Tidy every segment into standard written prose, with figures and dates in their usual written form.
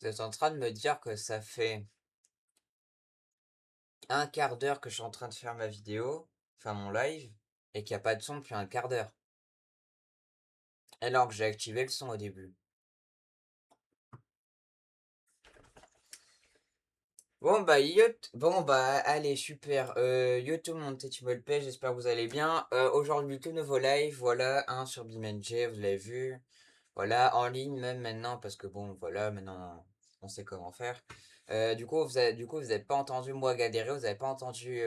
Vous êtes en train de me dire que ça fait un quart d'heure que je suis en train de faire ma vidéo, enfin mon live, et qu'il n'y a pas de son depuis un quart d'heure. Alors que j'ai activé le son au début. Bon bah allez super. Yo tout le monde, c'est Timolpé, j'espère que vous allez bien. Aujourd'hui tout nouveau live, voilà, un sur BeamNG, vous l'avez vu. Voilà, en ligne même maintenant, parce que bon voilà, maintenant on sait comment faire. Du coup, vous avez pas entendu moi galérer, vous avez pas entendu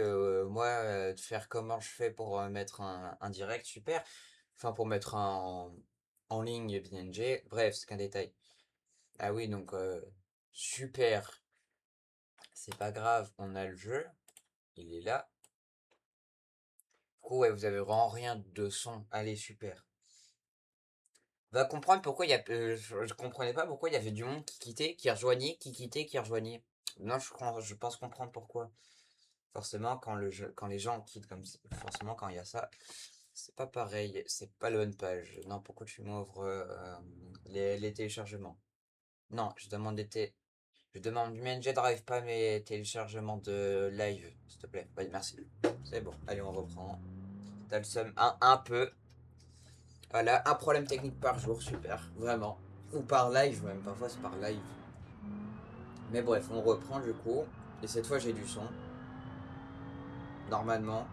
moi faire comment je fais pour mettre un direct, super. Enfin pour mettre en ligne BeamNG, bref, c'est qu'un détail. Ah oui, donc super. C'est pas grave, on a le jeu, il est là. Du coup, ouais, vous avez vraiment rien de son. Allez, super. Va comprendre pourquoi il y a. Je comprenais pas pourquoi il y avait du monde qui quittait, qui rejoignait, qui quittait, qui rejoignait. Non, je pense comprendre pourquoi. Forcément, quand les gens quittent comme ça, forcément, quand il y a ça, c'est pas pareil, c'est pas la bonne page. Non, pourquoi tu m'ouvres les téléchargements? Non, je demande du MNG Drive, pas mes téléchargements de live, s'il te plaît. Oui, merci. C'est bon, allez, on reprend. T'as le seum un peu. Voilà, un problème technique par jour, super, vraiment. Ou par live, même parfois c'est par live. Mais bref, on reprend du coup. Et cette fois j'ai du son. Normalement.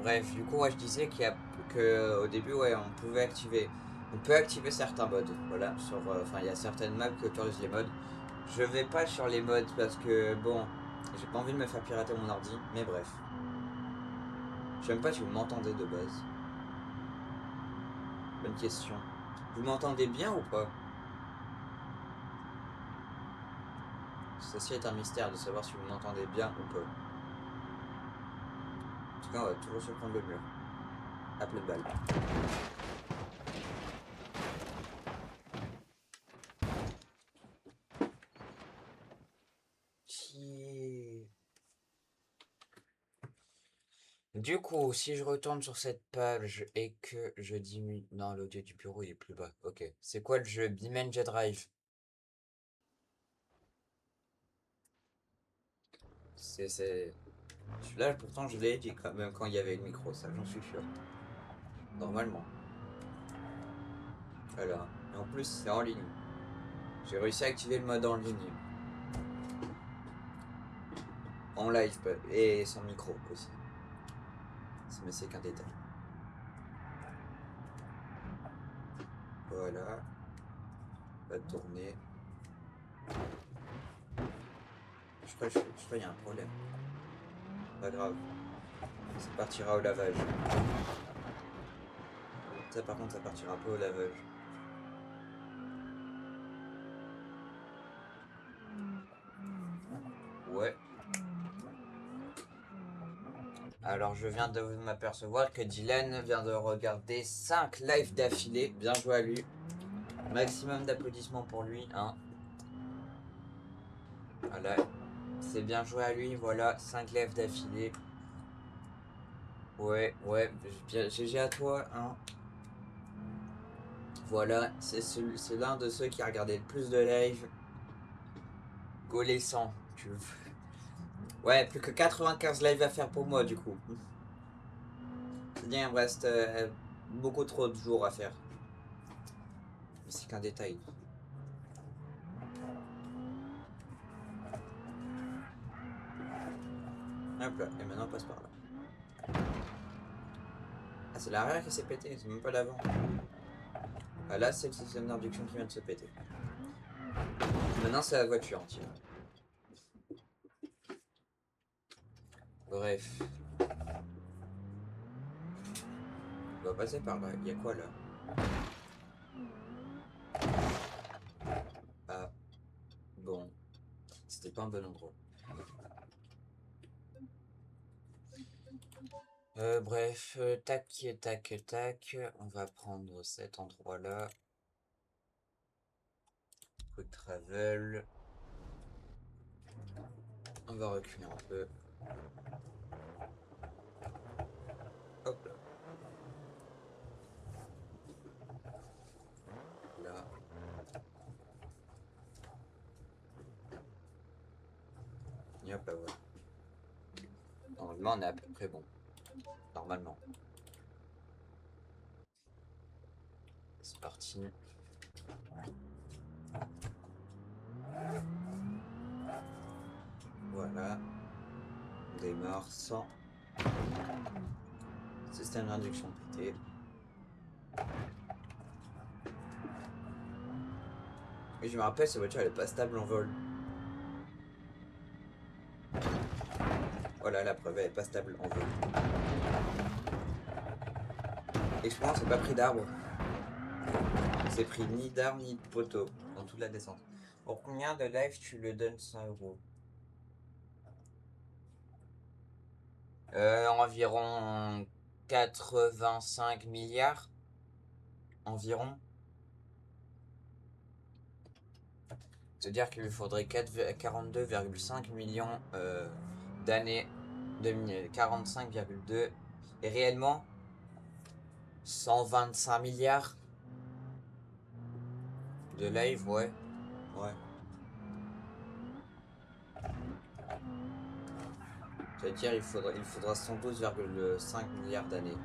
Bref, du coup, ouais, je disais que au début, ouais, on pouvait activer. On peut activer certains modes. Voilà, enfin, il y a certaines maps qui autorisent les modes. Je vais pas sur les modes parce que, bon, j'ai pas envie de me faire pirater mon ordi. Mais bref. Je sais même pas si vous m'entendez de base. Bonne question. Vous m'entendez bien ou pas? Ceci est un mystère de savoir si vous m'entendez bien ou pas. En tout cas, on va toujours se prendre le mur. À pleine balle. Chier. Du coup, si je retourne sur cette page et que je diminue... Non, l'audio du bureau il est plus bas. Ok. C'est quoi le jeu? BeamNG Drive. C'est... Celui-là, pourtant, je l'ai dit quand même quand il y avait le micro, ça, j'en suis sûr. Normalement. Voilà. Et en plus, c'est en ligne. J'ai réussi à activer le mode en ligne. En live, et sans micro aussi. Mais c'est qu'un détail. Voilà. Va tourner. Je crois qu'il y a un problème. Pas grave. Ça partira au lavage. Ça, par contre, ça partira pas au lavage. Ouais. Alors, je viens de m'apercevoir que Dylan vient de regarder 5 lives d'affilée. Bien joué à lui. Maximum d'applaudissements pour lui, hein. Voilà. C'est bien joué à lui, voilà. 5 lives d'affilée. Ouais, ouais. GG à toi, hein. Voilà. C'est l'un de ceux qui a regardé le plus de lives. Gaulé 100. Ouais, plus que 95 lives à faire pour moi, du coup. C'est bien, il me reste beaucoup trop de jours à faire. Mais c'est qu'un détail. Hop là, et maintenant on passe par là. Ah, c'est l'arrière qui s'est pété, c'est même pas l'avant. Ah là, c'est le système d'induction qui vient de se péter. Maintenant, c'est la voiture entière. Bref. On va passer par là. Il y a quoi là? Ah, bon. C'était pas un bon endroit. Bref, tac, tac, tac. On va prendre cet endroit-là. Quick travel. On va reculer un peu. Hop là. Là. Et hop là, voilà. Normalement, on est à peu près bon. Normalement. C'est parti. Voilà. On démarre sans système d'induction pété. Et je me rappelle, cette voiture elle est pas stable en vol. Voilà, la preuve, elle est pas stable en vol. Expérience, c'est pas pris d'arbre. C'est pris ni d'arbre ni de poteau dans toute la descente. Pour combien de live tu le donnes 100 euros? Environ 85 milliards. Environ. C'est-à-dire qu'il lui faudrait 42,5 millions d'années. 45,2. Et réellement, 125 milliards de live, ouais. Ouais. C'est-à-dire il faudra 112,5 milliards d'années.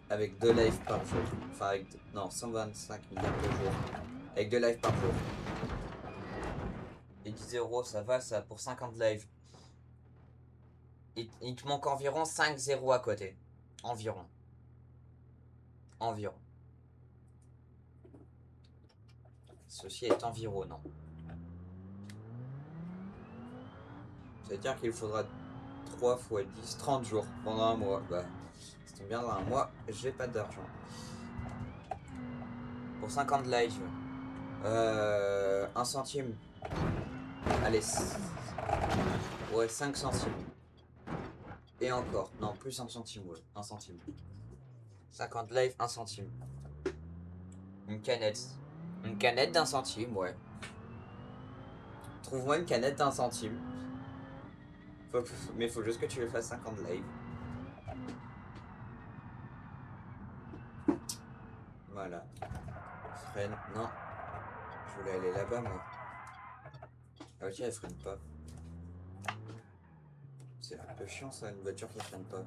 Avec 2 lives par jour. Enfin, avec. Non, 125 milliards par jour. Avec 2 lives par jour. Et 10 euros, ça va, ça pour 50 lives. Il te manque environ 5 zéros à côté. Environ. Environ. Ceci est environnant. C'est-à-dire qu'il faudra 3 fois 10, 30 jours pendant un mois. Bah, ça tombe bien, dans un mois, j'ai pas d'argent. Pour 50 lives, 1 centime. Allez, ouais, 5 centimes. Et encore, non, plus 1 centime, ouais, 1 centime. 50 lives, 1 centime. Une canette. Une canette d'1 centime, ouais. Trouve-moi une canette d'1 centime. Mais faut juste que tu le fasses 50 lives. Voilà. Freine. Non. Je voulais aller là-bas, moi. Ah, ok, elle freine pas. C'est un peu chiant, ça, une voiture qui freine pas.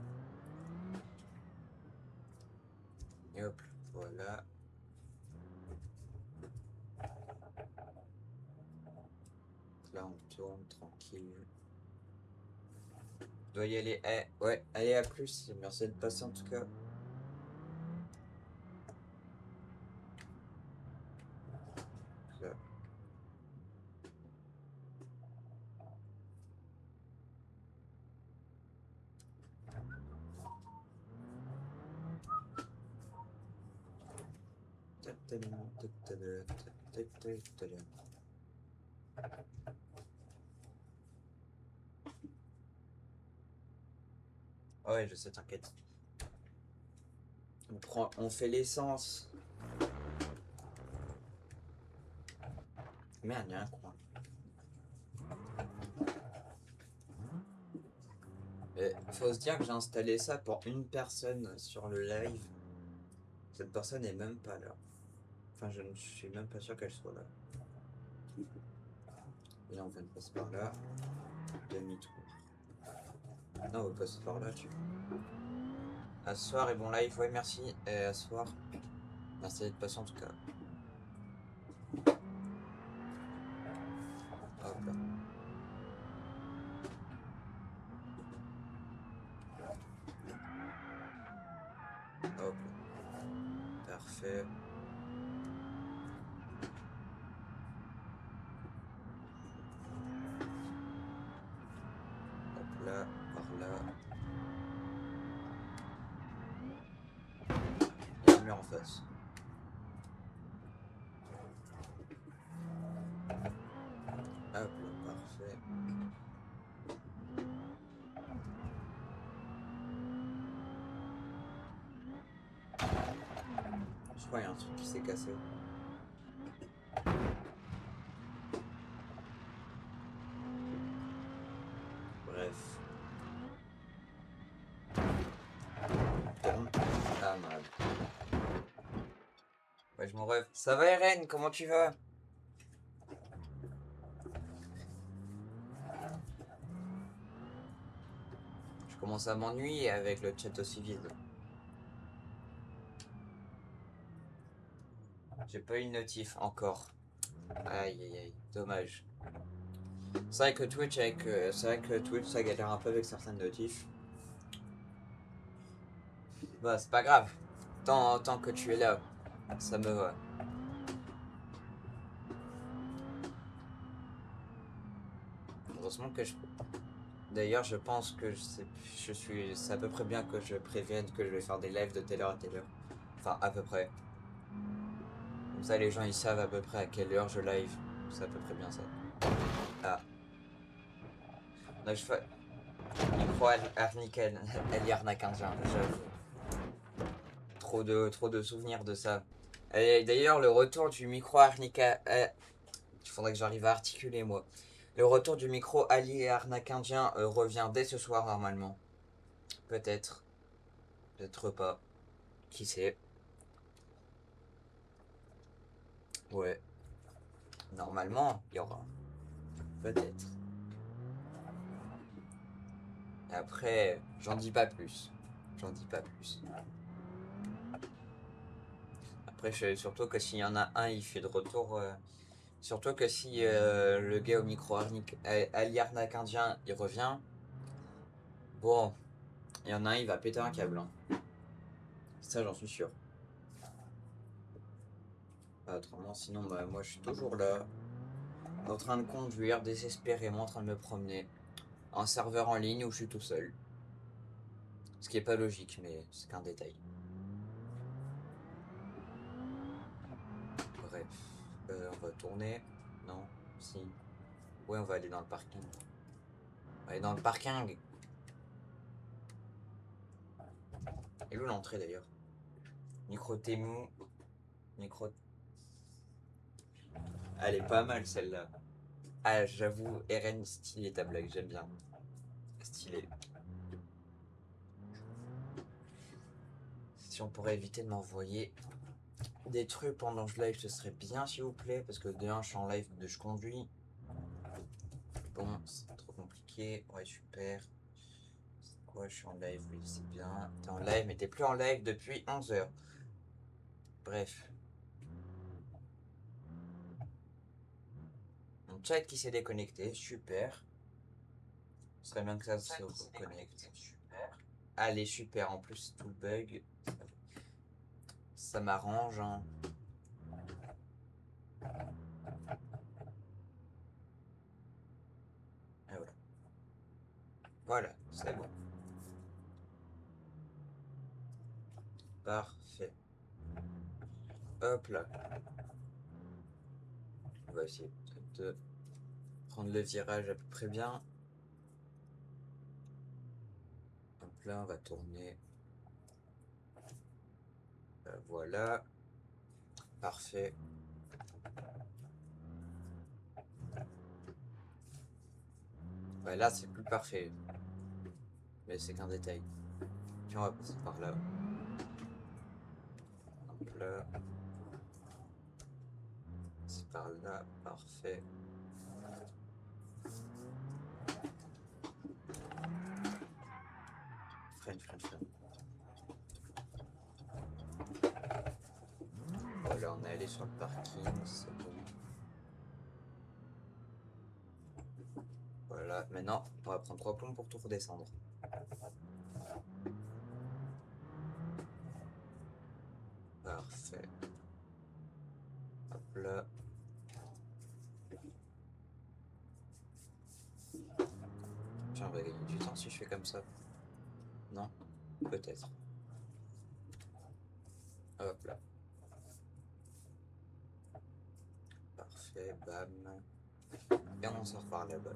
Et hop, voilà. Là, on tourne tranquille. Doit y aller. Eh, ouais, allez, à plus. Merci de passer en tout cas. Là. Ouais, je sais, t'inquiète. On fait l'essence. Merde, y'a un coin. Et faut se dire que j'ai installé ça pour une personne sur le live. Cette personne est même pas là. Enfin, je ne suis même pas sûr qu'elle soit là. Et là, on vient de passer par là. Demi-tour. Non, on va passer par là, tu vois. À ce soir et bon live, ouais, merci. Et à ce soir. Merci d'être patient en tout cas. Hop là. Hop là. Parfait. Hop là, par là. Il y a un mur en face. Hop là, parfait. Je crois qu'il y a un truc qui s'est cassé. Bref. Tourne pas mal. Ouais, je m'en rêve. Ça va, Eren? Comment tu vas? commence à m'ennuyer avec le chat aussi vide. J'ai pas eu une notif encore. Aïe aïe aïe, dommage. C'est vrai que Twitch ça galère un peu avec certaines notifs. Bah c'est pas grave. Tant que tu es là, ça me va. Heureusement que je. D'ailleurs, je pense que c'est à peu près bien que je prévienne que je vais faire des lives de telle heure à telle heure. Enfin, à peu près. Comme ça, les gens ils savent à peu près à quelle heure je live. C'est à peu près bien ça. Ah. Donc je fais. Micro Arniken, Eliarnakindien, j'avoue. Trop de souvenirs de ça. Et d'ailleurs, le retour du micro Arnica. Il faudrait que j'arrive à articuler moi. Le retour du micro Ali Arnakindien revient dès ce soir normalement. Peut-être. Peut-être pas. Qui sait. Ouais. Normalement, il y aura. Peut-être. Après, j'en dis pas plus. J'en dis pas plus. Après, surtout que s'il y en a un, il fait de retour. Surtout que si le gars au micro Ali Arnakindien, il revient. Bon, il y en a un, il va péter un câble. Hein. Ça, j'en suis sûr. Autrement, sinon, bah, moi, je suis toujours là. En train de conduire désespérément, en train de me promener. Un serveur en ligne où je suis tout seul. Ce qui est pas logique, mais c'est qu'un détail. Bref. On va tourner. Non. Si. Ouais, on va aller dans le parking. On va aller dans le parking. Et où l'entrée d'ailleurs? Micro Temu. Micro. Elle est pas mal celle-là. Ah, j'avoue, RN stylé ta blague, j'aime bien. Stylé. Si on pourrait éviter de m'envoyer des trucs pendant que je live, ce serait bien, s'il vous plaît. Parce que de un, je suis en live, de je conduis. Bon, c'est trop compliqué. Ouais, super. C'est quoi, je suis en live, oui, c'est bien. T'es en live, mais t'es plus en live depuis 11 heures. Bref. Mon chat qui s'est déconnecté, super. Ce serait bien que ça se reconnecte. Allez, super. En plus, tout le bug. Ça m'arrange. Hein. Et voilà. Voilà, c'est bon. Parfait. Hop là. On va essayer de prendre le virage à peu près bien. Hop là, on va tourner. Voilà. Parfait. Ouais, là, c'est plus parfait. Mais c'est qu'un détail. Puis on va passer par là. Hop là. C'est par là. Parfait. Freine, freine, freine. Voilà, on est allé sur le parking. C'est bon. Voilà. Maintenant, on va prendre 3 plombs pour tout redescendre. Parfait. Hop là. Tiens, on va gagner du temps si je fais comme ça. Non? Peut-être. Hop là. Parfait, bam. Et on sort par là-bas.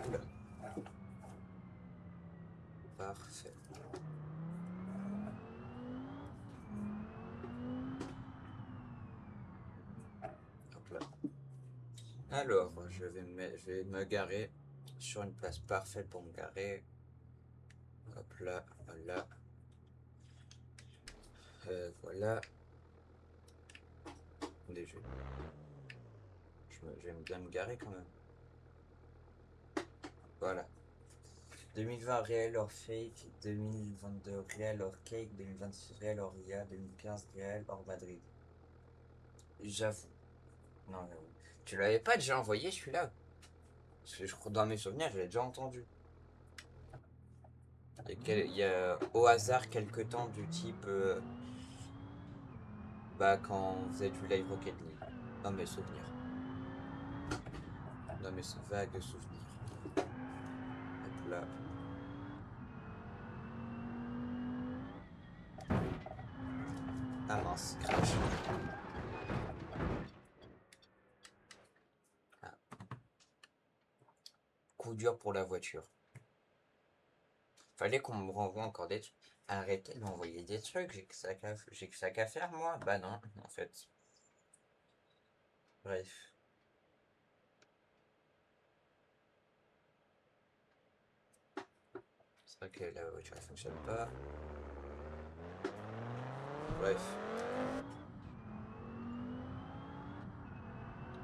Oula. Parfait. Hop là. Alors, je vais me garer sur une place parfaite pour me garer. Hop là, voilà. Voilà. Attendez, je vais bien me garer quand même. Voilà. 2020 réel hors fake, 2022 réel hors cake, 2026 réel hors IA, 2015 réel hors Madrid. J'avoue. Non, j'avoue. Tu l'avais pas déjà envoyé celui-là? Parce que je crois dans mes souvenirs, je l'ai déjà entendu. Il y a au hasard quelques temps du type bah quand vous avez du Live Rocket League. Dans mes souvenirs. Dans mes vagues souvenirs. Hop là. Ah mince, crash. Ah. Coup dur pour la voiture. Fallait qu'on me renvoie encore des trucs. Arrêtez de m'envoyer des trucs, j'ai que ça qu'à faire moi. Bah non, en fait. Bref. C'est vrai que la voiture elle fonctionne pas. Bref.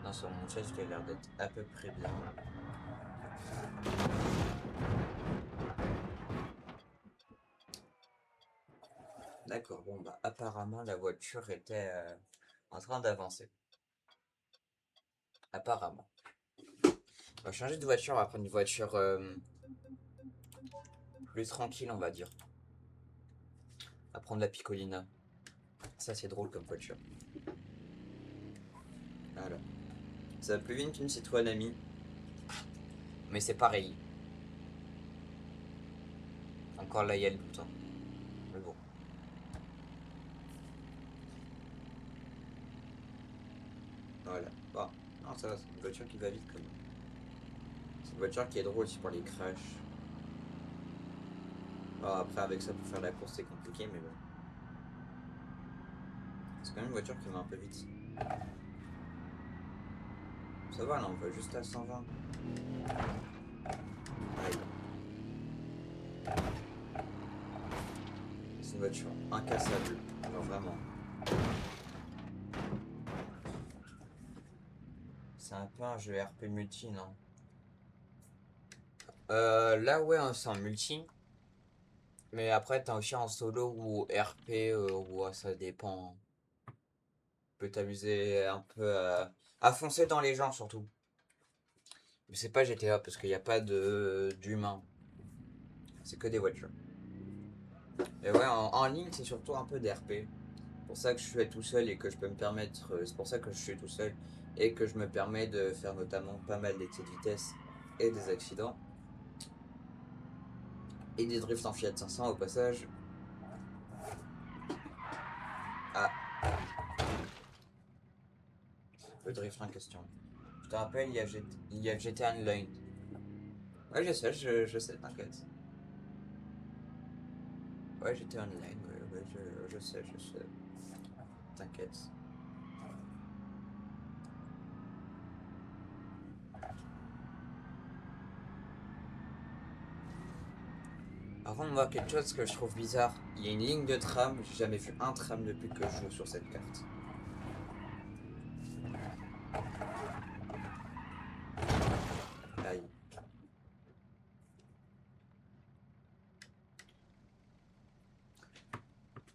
Non, sur mon chat, il a l'air d'être à peu près bien. D'accord, bon bah apparemment la voiture était en train d'avancer. Apparemment. On va changer de voiture, on va prendre une voiture plus tranquille, on va dire. On va prendre la Piccolina. Ça c'est drôle comme voiture. Voilà. Ça va plus vite qu'une Citroën Ami. Mais c'est pareil. Encore là, il y a le doute. Hein. Mais bon. Voilà. Bon. Non, ça va, c'est une voiture qui va vite quand même. C'est une voiture qui est drôle aussi pour les crashs. Bon, après, avec ça, pour faire la course, c'est compliqué, mais bon. C'est quand même une voiture qui va un peu vite. Ça va, là, on va juste à 120. Aïe. C'est une voiture incassable. Alors vraiment. C'est un peu un jeu RP multi, non? Là, ouais, hein, c'est en multi. Mais après, t'as aussi en solo ou RP, ouais, ça dépend. Tu peux t'amuser un peu à foncer dans les gens, surtout. Mais c'est pas GTA parce qu'il n'y a pas d'humains. C'est que des voitures. Et ouais, en ligne, c'est surtout un peu d'RP. C'est pour ça que je suis tout seul et que je peux me permettre. C'est pour ça que je suis tout seul et que je me permets de faire notamment pas mal d'excès de vitesse et des accidents. Et des drifts en Fiat 500 au passage. Ah, le drift en question. Je te rappelle, il y a GTA Online. Ouais, je sais, je sais, t'inquiète. Ouais, GTA Online, ouais, je sais, je sais. T'inquiète. Par contre, moi, quelque chose que je trouve bizarre, il y a une ligne de tram, j'ai jamais vu un tram depuis que je joue sur cette carte. Aïe.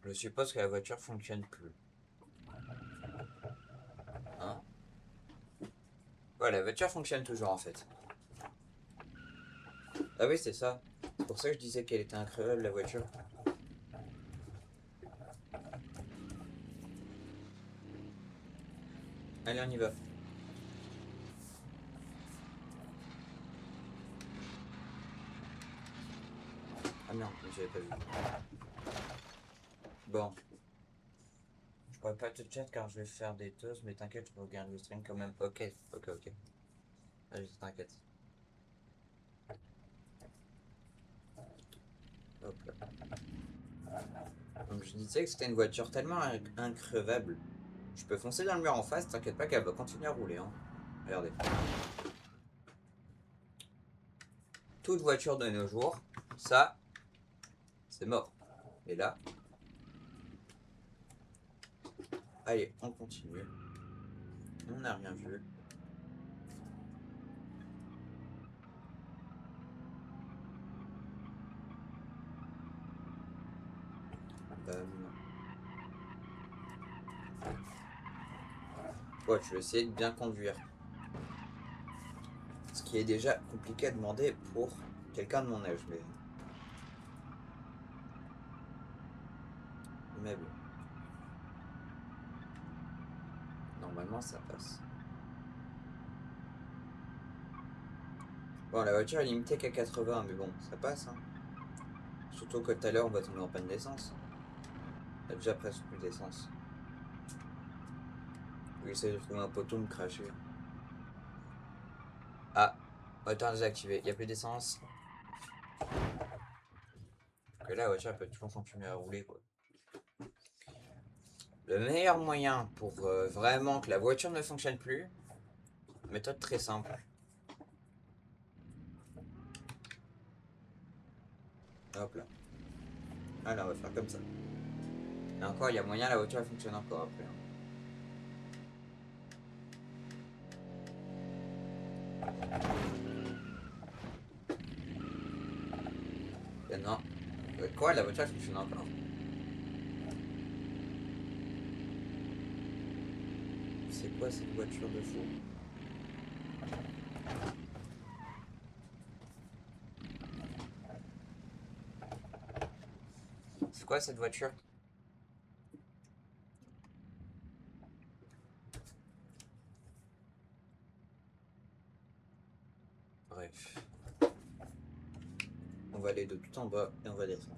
Je suppose que la voiture fonctionne plus. Hein? Ouais, la voiture fonctionne toujours en fait. Ah oui, c'est ça. C'est pour ça que je disais qu'elle était incroyable la voiture. Allez, on y va. Ah merde, j'avais pas vu. Bon, je pourrais pas te chat car je vais faire des toasts, mais t'inquiète, je regarde le stream quand même. Ok, ok, ok. Allez, t'inquiète. Hop là. Donc je disais que c'était une voiture tellement increvable. Je peux foncer dans le mur en face, t'inquiète pas qu'elle va continuer à rouler. Hein. Regardez. Toute voiture de nos jours, ça, c'est mort. Et là, allez, on continue. On n'a rien vu. Ouais, je vais essayer de bien conduire. Ce qui est déjà compliqué à demander pour quelqu'un de mon âge, mais bon. Normalement, ça passe. Bon, la voiture est limitée qu'à 80, mais bon, ça passe, hein. Surtout que tout à l'heure, on va tomber en panne d'essence. Il y a déjà presque plus d'essence. Je vais essayer de trouver un poteau, me cracher. Ah, moteur désactivé. Il n'y a plus d'essence. Que là, la voiture peut toujours continuer à rouler, quoi. Le meilleur moyen pour vraiment que la voiture ne fonctionne plus, méthode très simple. Hop là. Alors, on va faire comme ça. Et encore, il y a moyen, la voiture elle fonctionne encore après, hein. Et non. Quoi, la voiture elle fonctionne encore? C'est quoi cette voiture de fou? C'est quoi cette voiture? Bref. On va aller de tout en bas et on va descendre.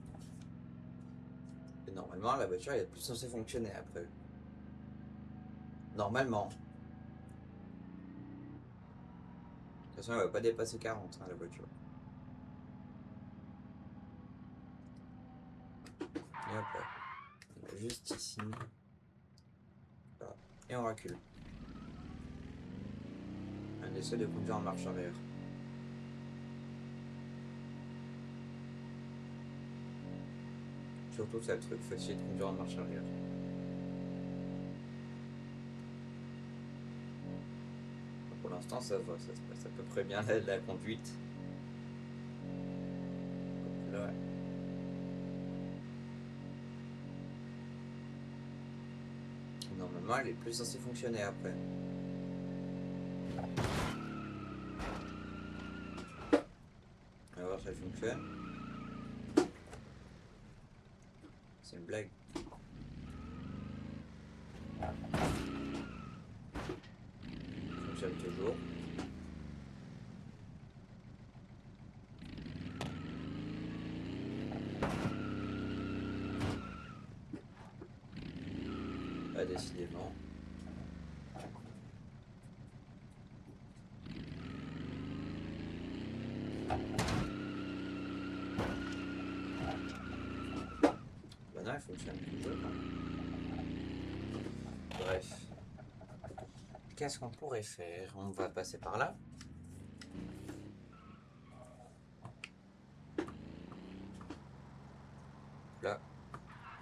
Et normalement, la voiture elle est plus censée fonctionner après. Normalement. De toute façon, elle va pas dépasser 40, hein, la voiture. Et hop là. On va juste ici. Là. Et on recule. On essaie de conduire en marche arrière. Surtout ça le truc, faut essayer de conduire en marche arrière. Pour l'instant ça va, ça se passe à peu près bien la conduite. Là. Normalement elle est plus censée fonctionner après. On va voir si elle fonctionne. C'est une blague. Fonctionne toujours. Pas décidément. Bah non, elle fonctionne toujours. Bref. Qu'est-ce qu'on pourrait faire? On va passer par là. Là,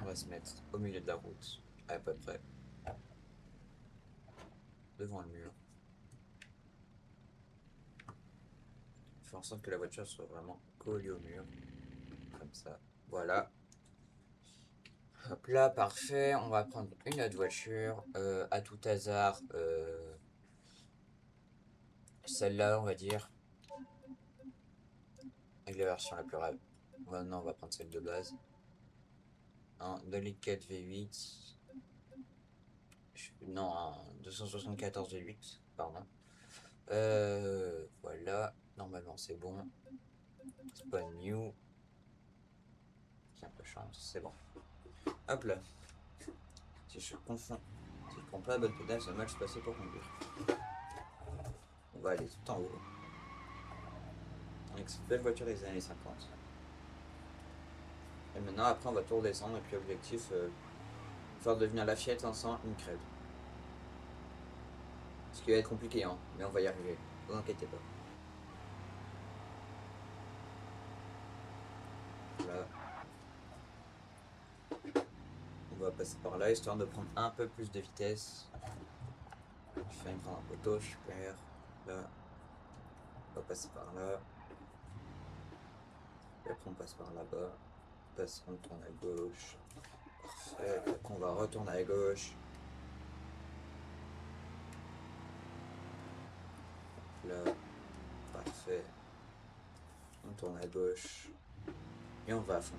on va se mettre au milieu de la route, à peu près. Devant le mur. Faire en sorte que la voiture soit vraiment collée au mur. Comme ça. Voilà. Hop là, parfait. On va prendre une autre voiture. À tout hasard. Celle-là, on va dire. Avec la version la plus rapide. Maintenant, on va prendre celle de base. Un 2 litres 4 V8. Non, un 274 V8. Pardon. Voilà. Normalement, c'est bon. Spawn new. C'est un peu chiant, c'est bon. Hop là. Si je confonds. Si je prends pas la bonne pédale, ça va mal se passer pour conduire. On va aller tout en haut. Avec cette belle voiture des années 50. Et maintenant, après, on va tout redescendre. Et puis, objectif, faire devenir la Fiat 500 une crève. Ce qui va être compliqué, hein, mais on va y arriver. Ne vous inquiétez pas. Là. On va passer par là, histoire de prendre un peu plus de vitesse. Je fais prendre un poteau, super. Là. On va passer par là. Et après, on passe par là-bas. On tourne à gauche. Parfait. Donc on va retourner à gauche. Là. Parfait. On tourne à gauche. Et on va à fond.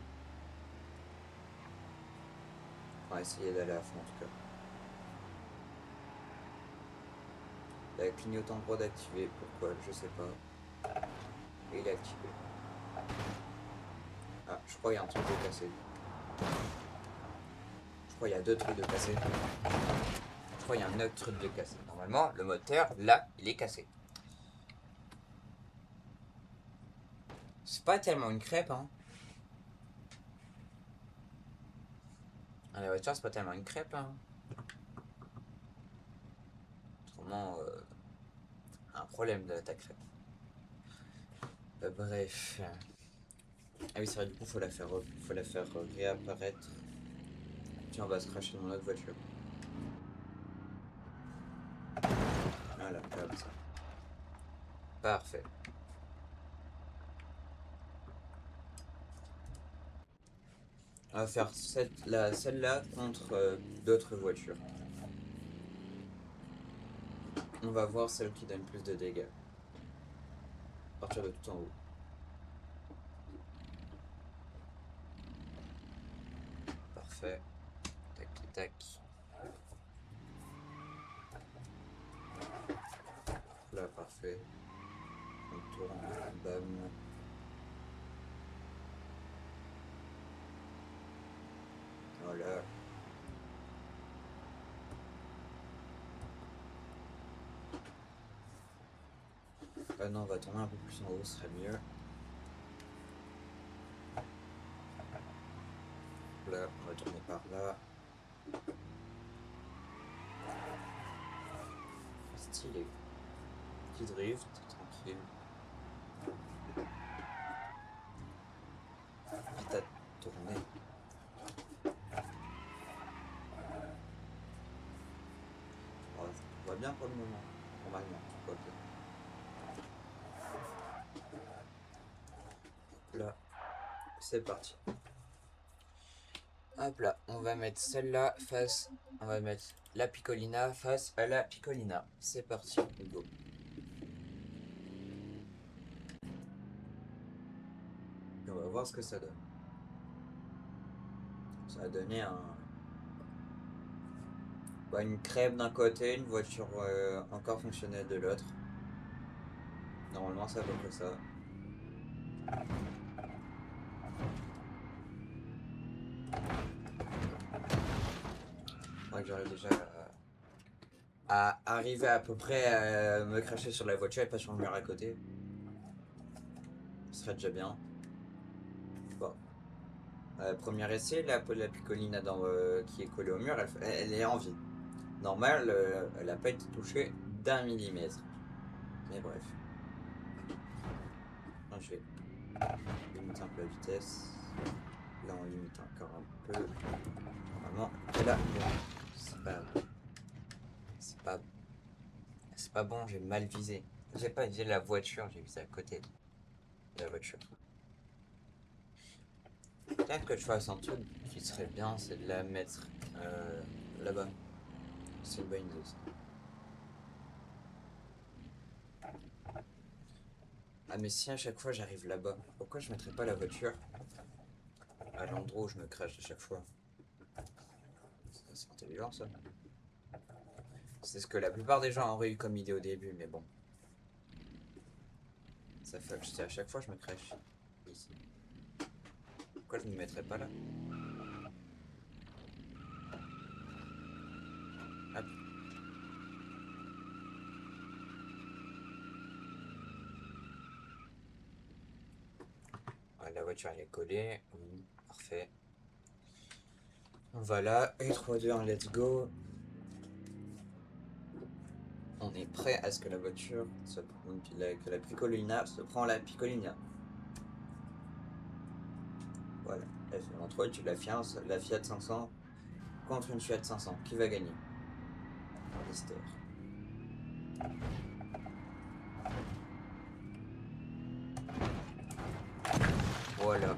On va essayer d'aller à fond en tout cas. Le clignotant droit d'activer. Pourquoi? Je sais pas. Et il est activé. Ah, je crois qu'il y a un truc de cassé. Je crois qu'il y a deux trucs de cassé. Je crois qu'il y a un autre truc de cassé. Normalement, le moteur, là, il est cassé. C'est pas tellement une crêpe, hein. La voiture, c'est pas tellement une crêpe, hein. Autrement, un problème de ta crêpe. Bref. Ah oui, c'est vrai, du coup, faut la faire réapparaître. Tiens, on va se cracher dans notre voiture. Voilà, comme ça. Parfait. On va faire celle-là contre d'autres voitures. On va voir celle qui donne plus de dégâts. À partir de tout en haut. Parfait. Tac, tac. Là, parfait. On tourne. Bam. Voilà. Ah non, on va tourner un peu plus en haut, ce serait mieux. Là, on va tourner par là. Stylé. Petit drift, tranquille. Vite à tourner. On va bien pour le moment. Normalement, là, c'est parti. Hop là, on va mettre celle-là face. On va mettre la Piccolina face à la Piccolina. C'est parti, go. Et on va voir ce que ça donne. Ça a donné une crêpe d'un côté, une voiture encore fonctionnelle de l'autre. Normalement, c'est à peu près ça. Que j'arrive déjà à arriver à peu près à me cracher sur la voiture et pas sur le mur à côté. Ce serait déjà bien. Bon. Premier essai, la Piccolina qui est collée au mur, elle est en vie. Normal, elle n'a pas été touchée d'1 millimètre. Mais bref. Non, je vais limiter un peu la vitesse. Là, on limite encore un peu. Normalement, et là, bon, c'est pas bon, j'ai mal visé. J'ai pas visé la voiture, j'ai visé à côté de la voiture. Peut-être que je fasse un truc qui serait bien, c'est de la mettre là-bas. C'est une bonne idée ça. Ah mais si à chaque fois j'arrive là-bas, pourquoi je mettrais pas la voiture à l'endroit où je me crache à chaque fois? C'est intelligent ça. C'est ce que la plupart des gens auraient eu comme idée au début, mais bon. Ça fait que à chaque fois je me crache ici. Pourquoi je ne me mettrais pas là? Hop. La voiture elle est collée, oui, parfait. Voilà, et 3, 2, 1, let's go. On est prêt à ce que la voiture, que la Piccolina se prend la Piccolina. Voilà, entre autres, la Fiat 500 contre une Fiat 500. Qui va gagner? Mystère. Voilà.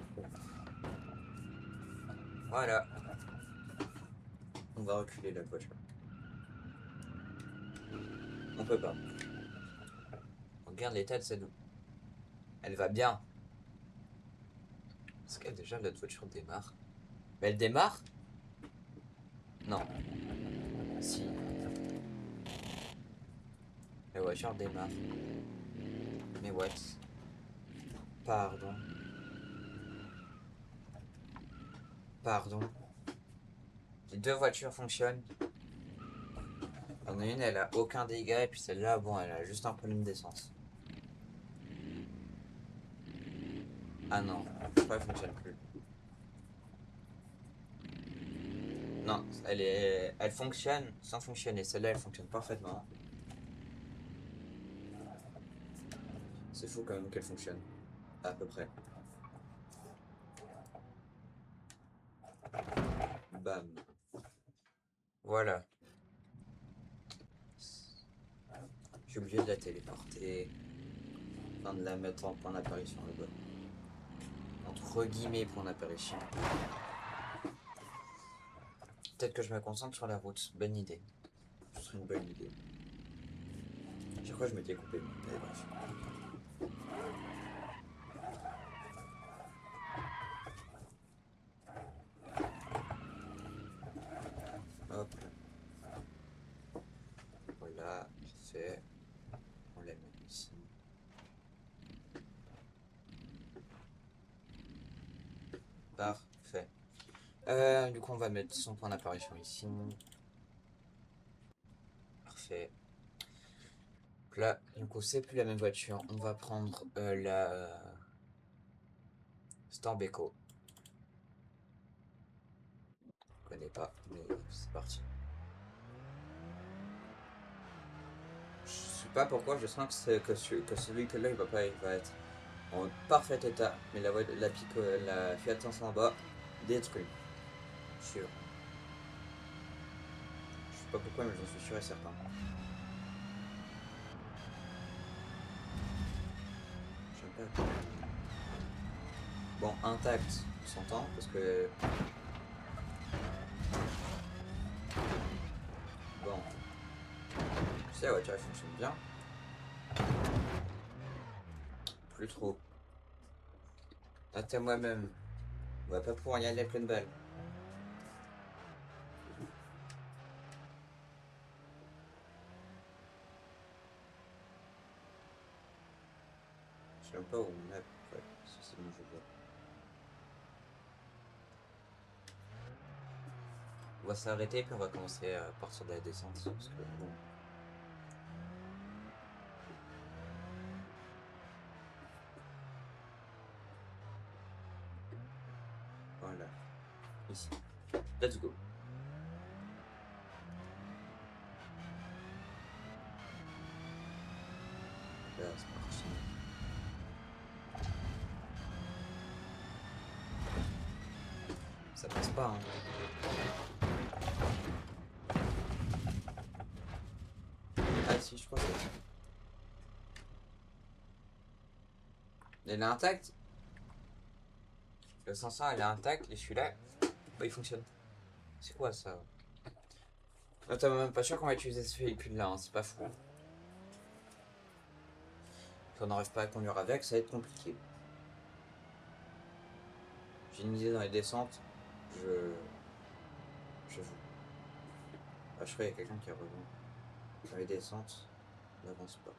Voilà. On va reculer la voiture. On peut pas. Regarde l'état de cette... Elle va bien. Est-ce que déjà notre voiture démarre? Mais elle démarre? Non. Si. La voiture démarre. Mais what? Pardon. Pardon. Les deux voitures fonctionnent. Il y en a une, elle a aucun dégât, et puis celle-là, bon, elle a juste un problème d'essence. Ah non, je crois qu'elle fonctionne plus. Non, elle fonctionne sans fonctionner. Celle-là, elle fonctionne parfaitement. C'est fou quand même qu'elle fonctionne. À peu près. Bam. Voilà. J'ai oublié de la téléporter. Enfin, de la mettre en point d'apparition là-bas. Entre guillemets, point d'apparition. Peut-être que je me concentre sur la route. Bonne idée. Ce serait une bonne idée. Je crois que je m'étais coupé. Mais bref. Hop. Voilà. Parfait. On la met ici. Parfait. Du coup, on va mettre son point d'apparition ici. Parfait. Donc là, du coup, c'est plus la même voiture. On va prendre la Storbeco. Je connais pas, mais c'est parti. Je sais pas pourquoi, je sens que celui que là, il va être en parfait état. Mais la Fiat 500 bas, détruit. Sûr. Je sais pas pourquoi, mais j'en suis sûr et certain. J'aime pas. Bon, intact, on s'entend, parce que... Bon. Tu sais, la voiture, elle fonctionne bien. Plus trop. À moi-même. On va pas pouvoir y aller à pleine balle. Je sais même pas où on est à peu près. Si c'est bon, je vois. On va s'arrêter puis on va commencer à partir de la descente. Parce que bon. Voilà. Ici. Let's go. Là, c'est parti. Ça passe pas, hein. Ah si, je crois que c'est... Elle est intacte. Le 500, elle est intacte. Et celui-là, bah, il fonctionne. C'est quoi ça? T'es même pas sûr qu'on va utiliser ce véhicule-là, hein. C'est pas fou. Si on n'arrive pas à conduire avec, ça va être compliqué. J'ai une idée dans les descentes. Je vous... Ah, je crois qu'il y a quelqu'un qui revient. Dans les descentes, on n'avance pas.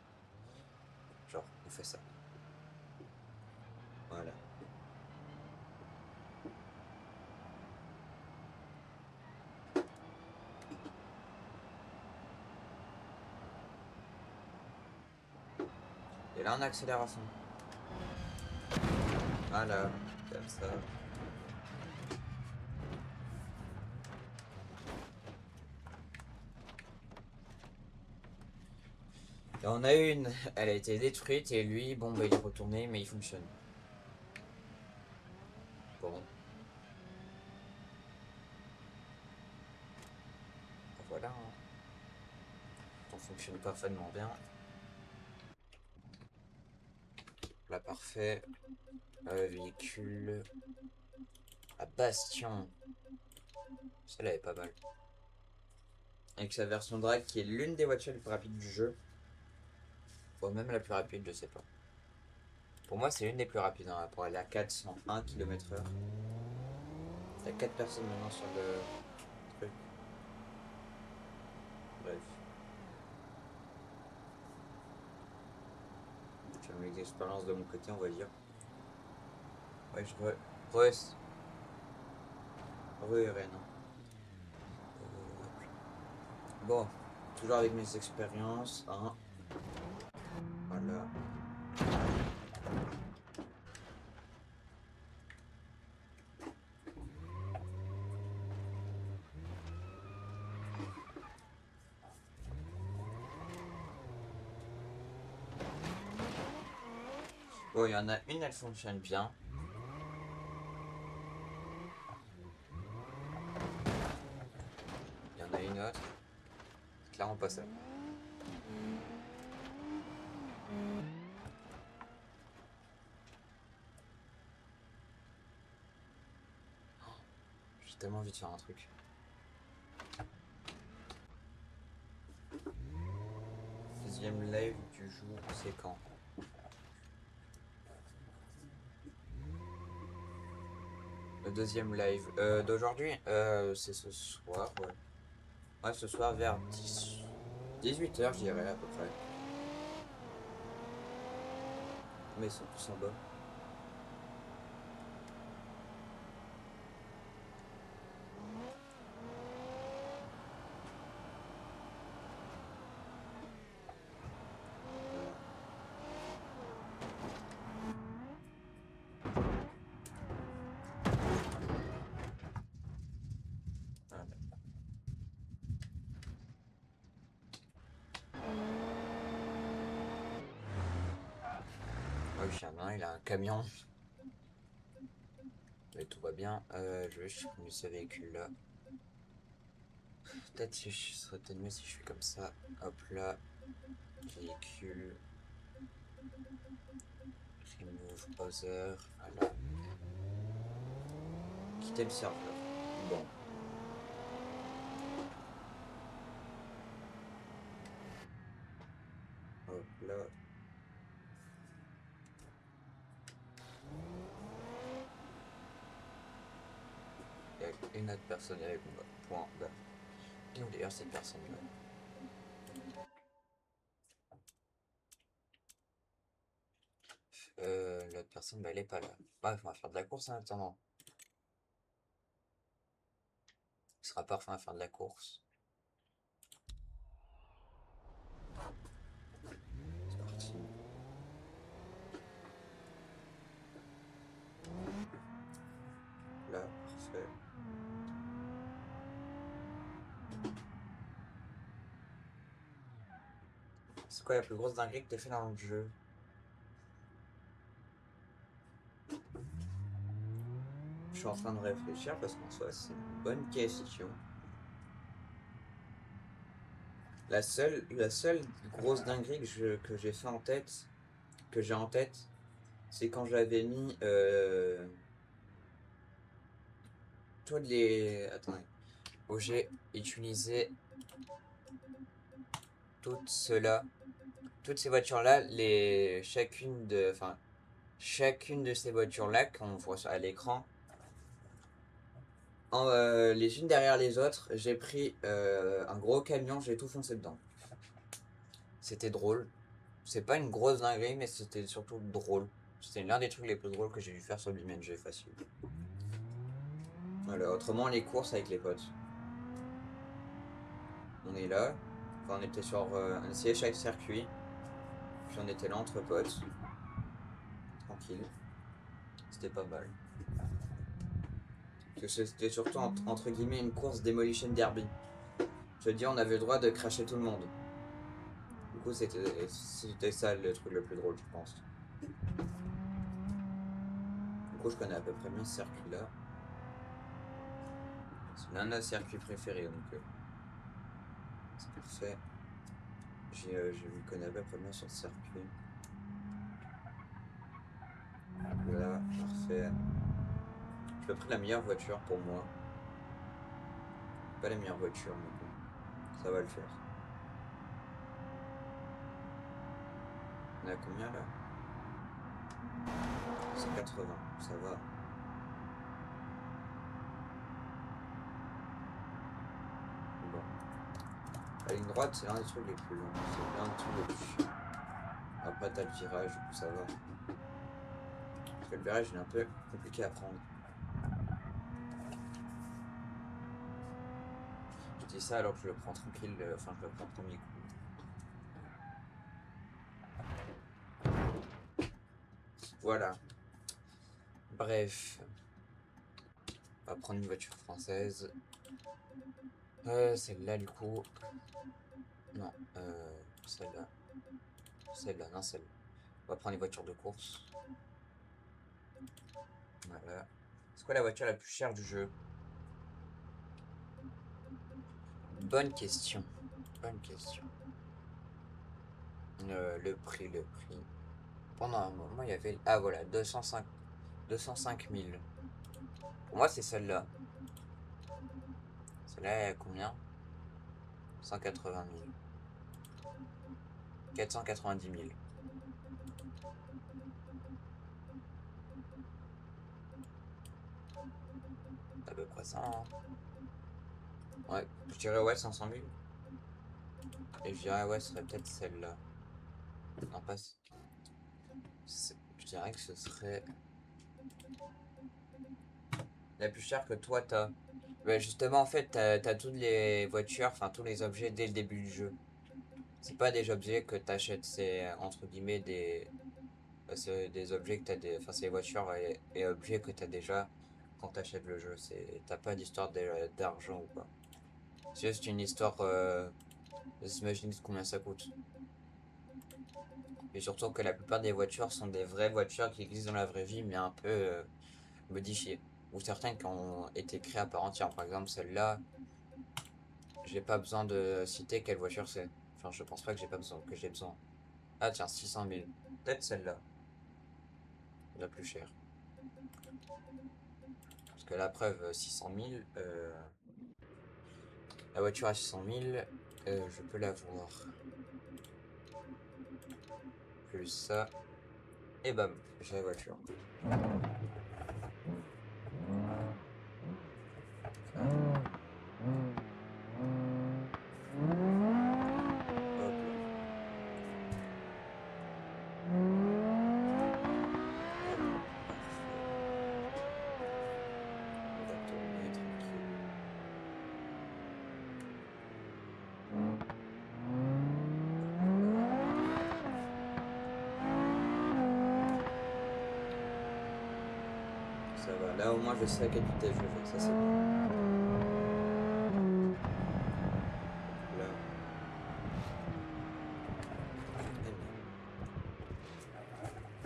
Genre, on fait ça. Voilà. Et là, on accélère à fond. Voilà, comme ça. Et on a une, elle a été détruite et lui, bon, bah, il est retourné, mais il fonctionne. Bon. Voilà. Hein. On fonctionne parfaitement bien. Là, parfait. Véhicule. À Bastion. Celle-là est pas mal. avec sa version drag qui est l'une des voitures les plus rapides du jeu. Ou même la plus rapide, je sais pas. Pour moi, c'est l'une des plus rapides hein, pour aller à 401 km/h. Il y a 4 personnes maintenant sur le truc. Bref. J'ai mes expériences de mon côté, on va dire. Ouais, je re... Re... Rennes. Bon, toujours avec mes expériences. Hein. Voilà. Bon, il y en a une, elle fonctionne bien. Il y en a une autre. C'est clairement pas ça. J'ai tellement envie de faire un truc. Deuxième live du jour, c'est quand? Le deuxième live d'aujourd'hui, c'est ce soir, ouais. Ouais, ce soir vers 18 h, je dirais à peu près. Mais ils sont tous en bas. Voilà. Ouais, le chien, il a un camion. Mais tout va bien. Je vais supprimer ce véhicule-là. Peut-être que ce serait peut-être mieux si je fais comme ça. Hop là. Véhicule. Remove other. Voilà. Quitter le serveur. Bon. Hop là. Il y a une autre personne avec moi. Point bas. Et où d'ailleurs cette personne-là? L'autre personne, bah, elle est pas là. Bref, on va faire de la course en attendant. Ce sera parfait à faire de la course. C'est parti. Là, parfait. C'est quoi la plus grosse dinguerie que t'as fait dans le jeu? Je suis en train de réfléchir parce qu'en soi, c'est une bonne question. La seule grosse dinguerie que j'ai fait en tête, que j'ai en tête, c'est quand j'avais mis toutes les. Attendez. Où j'ai utilisé toutes cela, toutes ces voitures-là, chacune de ces voitures-là qu'on voit à l'écran, les unes derrière les autres, j'ai pris un gros camion, j'ai tout foncé dedans. C'était drôle. C'est pas une grosse dinguerie, mais c'était surtout drôle. C'était l'un des trucs les plus drôles que j'ai dû faire sur BeamNG facile. Voilà, autrement les courses avec les potes. On est là, enfin, on était sur un essayait chaque circuit, puis on était là entre potes, tranquille. C'était pas mal. Parce que c'était surtout entre guillemets une course Demolition Derby. Je veux dire, on avait le droit de cracher tout le monde. Du coup, c'était ça le truc le plus drôle, je pense. Du coup, je connais à peu près bien ce circuit-là. C'est l'un de nos circuits préférés, donc c'est parfait. Je m'y connais à peu près bien sur ce circuit. Voilà, parfait. J'ai pris la meilleure voiture pour moi. Pas la meilleure voiture, mais bon. Ça va le faire. On a combien là? 180, ça va. Bon. La ligne droite, c'est l'un des trucs les plus longs. C'est l'un des trucs les plus chiants. Après, t'as le virage, du coup, ça va. Parce que le virage, il est un peu compliqué à prendre. Je dis ça alors que je le prends tranquille, enfin, je le prends premier coup. Voilà. Bref. On va prendre une voiture française. Celle-là, du coup. Non, celle-là. Celle-là, non, celle-là. On va prendre une voiture de course. Voilà. C'est quoi la voiture la plus chère du jeu? Bonne question. Bonne question. Le prix, le prix. Pendant un moment, il y avait... Ah voilà, 205 000. Pour moi, c'est celle-là. Celle-là, elle a combien? 180 000. 490 000. À peu près ça, hein. Ouais, je dirais ouais, 500 000. Et je dirais ouais, ce serait peut-être celle-là. Non, pas... Je dirais que ce serait... la plus chère que toi, t'as. Ouais, justement, en fait, t'as toutes les voitures, enfin tous les objets dès le début du jeu. C'est pas des objets que t'achètes, c'est entre guillemets c'est des objets que t'as des. Enfin, c'est les voitures et objets que t'as déjà quand t'achètes le jeu. T'as pas d'histoire d'argent ou quoi. C'est juste une histoire. S'imaginer combien ça coûte. Et surtout que la plupart des voitures sont des vraies voitures qui existent dans la vraie vie, mais un peu modifiées. Ou certaines qui ont été créées à part entière. Par exemple, celle-là, j'ai pas besoin de citer quelle voiture c'est. Enfin, je pense pas que j'ai pas besoin, que j'ai besoin. Ah tiens, 600 000. Peut-être celle-là, la plus chère. Parce que la preuve, 600 000, la voiture à 600 000, je peux l'avoir. Plus ça, et bam, j'ai la voiture. Hop là. Hop, parfait. On va tourner tranquille. Ça va, là au moins je sais à quelle vitesse je vais, ça c'est bon. Là, eh ben.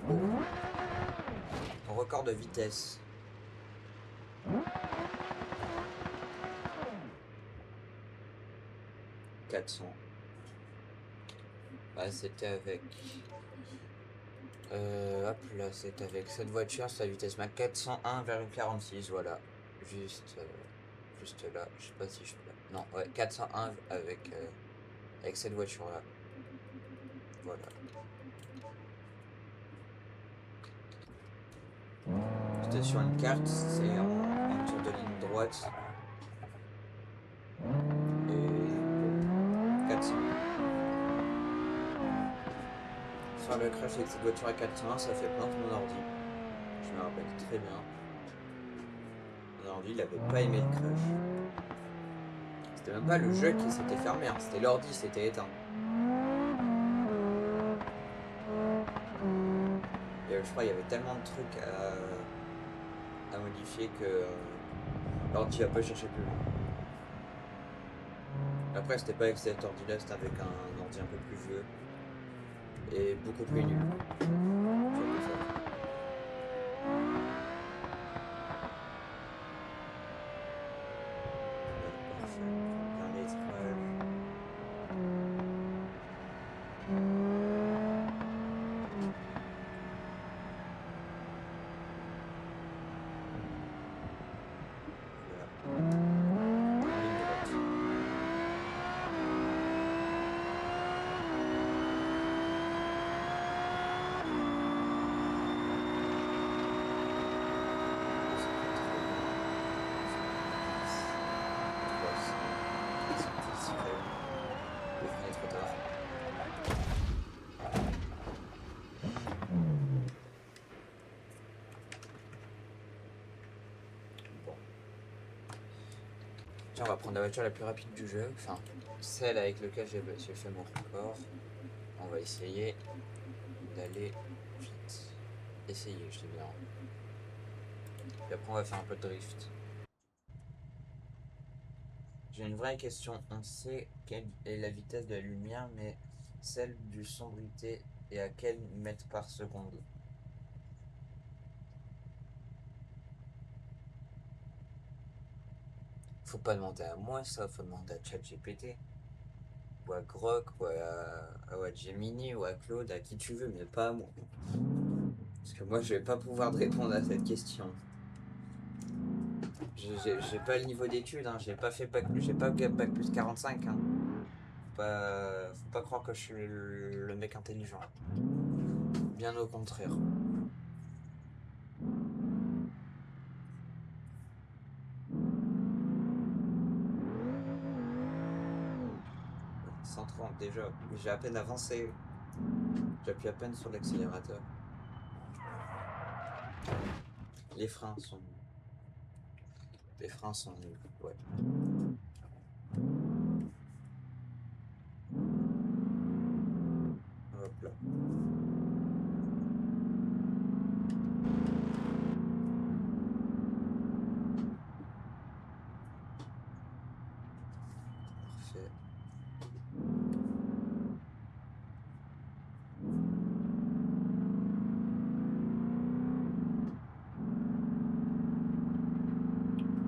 Oh. Ton record de vitesse. 400. Bah c'était avec... hop là, c'est avec cette voiture, sa vitesse max 401,46, voilà. Juste, juste là, je sais pas si je peux... Non, ouais, 401 avec cette voiture-là. Voilà. C'était sur une carte, c'est en tour de ligne droite. Et 400. Faire le crash avec cette voiture à 401, ça fait planter mon ordi. Je me rappelle très bien. Mon ordi, il avait pas aimé le crash. C'était même pas le jeu qui s'était fermé, hein, c'était l'ordi, c'était éteint. Et je crois qu'il y avait tellement de trucs à modifier que l'ordi a pas cherché plus loin. Après, c'était pas avec cet ordi-là, c'était avec un ordi un peu plus vieux et beaucoup plus nul. Surtout ça. Parfait. Paramétrage. Voilà. En ligne droite. Tiens, on va prendre la voiture la plus rapide du jeu. Enfin, celle avec laquelle j'ai fait mon record. On va essayer d'aller vite. Essayer, je dis bien. Et après, on va faire un peu de drift. J'ai une vraie question. On sait quelle est la vitesse de la lumière, mais celle du sombrité est à quel mètre par seconde? Faut pas demander à moi ça, faut demander à ChatGPT, ou à Grok, ou à Gemini, ou à Claude, à qui tu veux, mais pas à moi. Parce que moi, je vais pas pouvoir te répondre à cette question. J'ai pas le niveau d'études, hein. J'ai pas bac plus 45, hein. Faut pas croire que je suis le mec intelligent. Bien au contraire. 130 déjà, mais j'ai à peine avancé. J'appuie à peine sur l'accélérateur. Les freins sont. Les freins sont nuls. Ouais. Hop là. Parfait.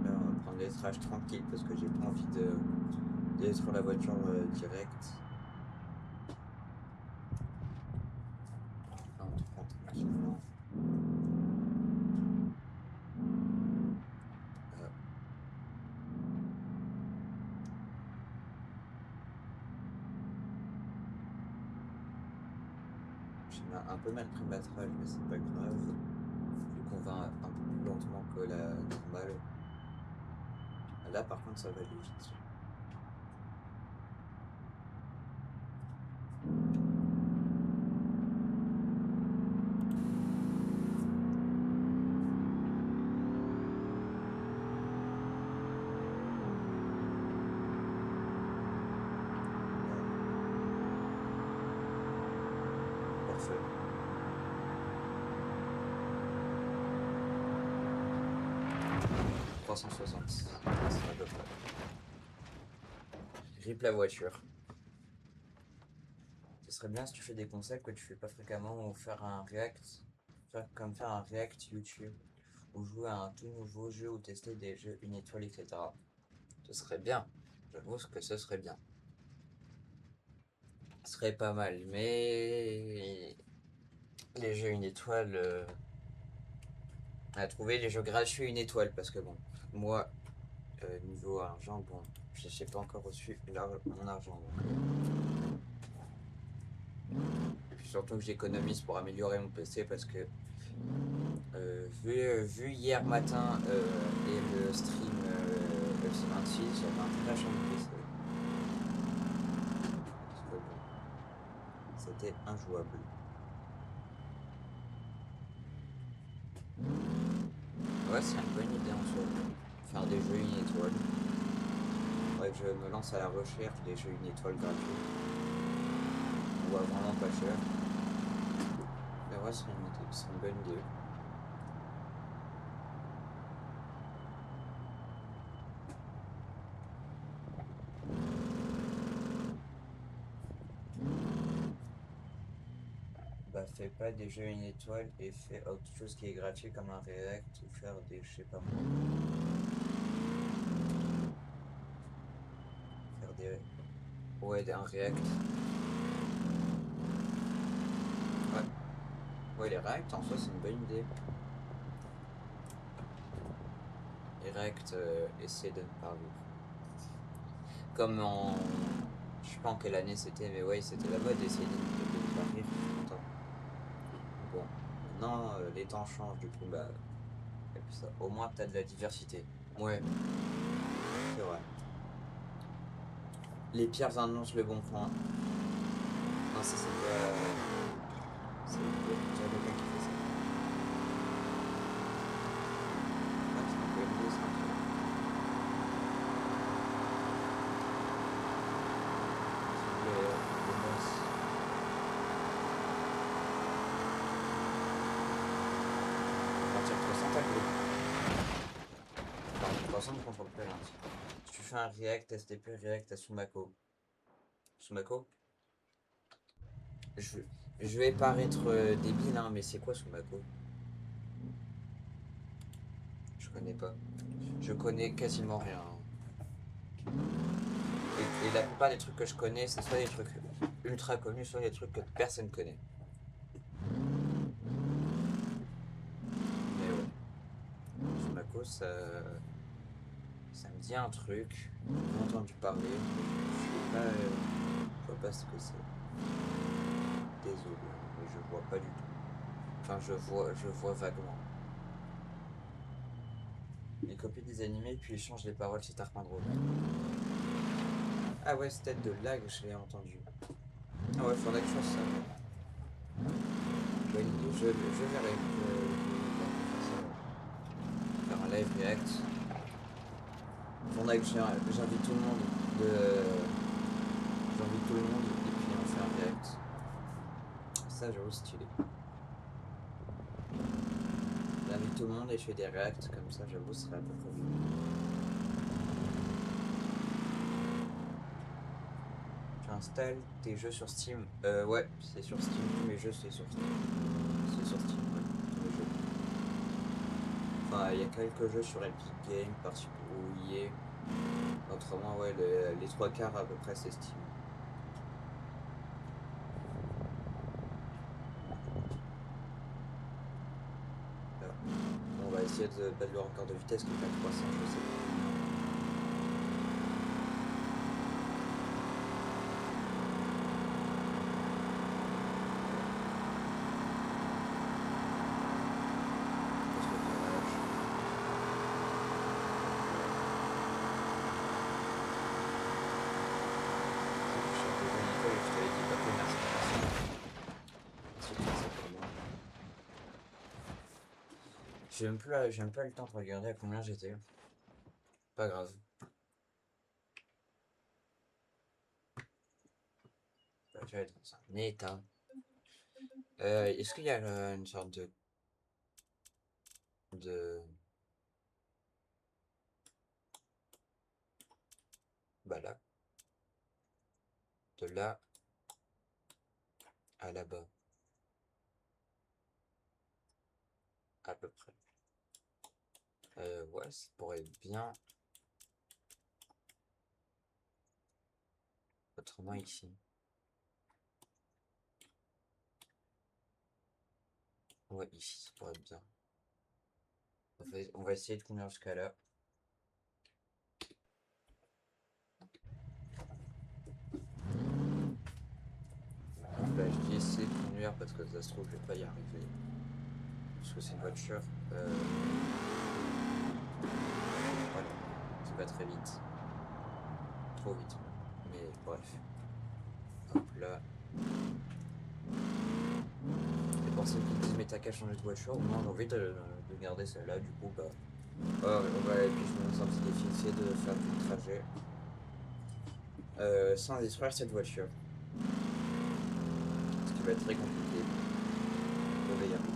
Là, on va prendre les trages tranquilles parce que j'ai pas envie de sur la voiture direct. Enfin, on prend tranquillement. Euh, j'ai un peu mal pris ma trage, mais c'est pas grave. Vu qu'on va un peu plus lentement que la normale. Là, par contre, ça va aller vite. Parfait. « 360. C'est à peu près. Rip la voiture. Ce serait bien si tu fais des concepts que tu fais pas fréquemment ou faire un react. Faire un react YouTube. Ou jouer à un tout nouveau jeu ou tester des jeux une étoile, etc. Ce serait bien. J'avoue que ce serait bien. Ce serait pas mal. Mais les jeux une étoile. À trouver les jeux gratuits une étoile. Parce que bon, moi, niveau argent, bon, je n'ai pas encore reçu mon argent. Donc, et puis surtout que j'économise pour améliorer mon PC parce que vu hier matin et le stream FC 26, j'avais intérêt à changer de PC. Parce que bon, c'était injouable. Ouais, c'est une bonne idée en soi. Faire des jeux une étoile. Ouais, je me lance à la recherche des jeux une étoile gratuits. Ou à vraiment pas cher. Mais ouais, c'est une bonne idée. Bah, fais pas des jeux une étoile et fais autre chose qui est gratuit comme un React ou faire des, je sais pas moi. Faire des. Ouais, un React. Ouais. Ouais, les React en soi c'est une bonne idée. Les React, essayer de ne pas rire. Comme en. Je sais pas en quelle année c'était, mais ouais, c'était la mode d'essayer de ne pas rire tout le temps. Bon, maintenant les temps changent, du coup, bah. Et puis ça, au moins t'as de la diversité. Ouais, c'est vrai. Les pires annoncent le bon point. Non, ça c'est pas. C'est déjà quelqu'un qui fait ça. Ouais, c'est un peu une idée, ça. ensemble contre le plainte. Si tu fais un react STP react à Sumako. Sumako? Je, je vais paraître débile, hein, mais c'est quoi Sumako? Je connais pas. Je connais quasiment rien, hein. Et la plupart des trucs que je connais, c'est soit des trucs ultra connus, soit des trucs que personne connaît. Mais ouais. Sumako, ça me dit un truc. J'ai entendu parler. Je vois pas ce que c'est. Désolé, mais je vois pas du tout. Enfin, je vois vaguement. Il copie des animés puis il change les paroles, c'est archi drôle. Ah ouais, cette tête de lag, je l'ai entendu. Ah ouais, faudrait que je fasse ça. Bonne idée, je verrai. Faire un live react. Faudrait que j'invite tout le monde. J'invite tout le monde et puis on fait un react. Ça, j'avoue, stylé. J'invite tout le monde et je fais des reacts comme ça, j'avoue, ce serait à peu près bien. Tu installes tes jeux sur Steam. Ouais, c'est sur Steam. Tous mes jeux, c'est sur Steam. C'est sur Steam, ouais. Tous mes jeux. Enfin, il y a quelques jeux sur Epic Games où il y est. Autrement, ouais, les trois quarts à peu près, c'est Steam. Là. On va essayer de battre le record de vitesse qui est à 300, je sais pas. J'ai même pas le temps de regarder à combien j'étais. Pas grave. Je vais être dans un état. Est-ce qu'il y a une sorte de bah là, de là à là-bas, à peu près. Ouais, ça pourrait être bien. Autrement ici. Ouais, ici, ça pourrait être bien. On va essayer de conduire jusqu'à là. Là, je dis essayer de conduire parce que ça se trouve, je vais pas y arriver. Parce que c'est une voiture. Voilà, ça va très vite. Trop vite. Mais bref. Hop là. Et pour ceux qui disent, mais t'as qu'à changer de voiture, moi j'ai envie de garder celle-là, du coup, bah. On va, et puis je me lance un petit défi, essayer de faire tout le trajet sans détruire cette voiture. Ce qui va être très compliqué. On va y arriver.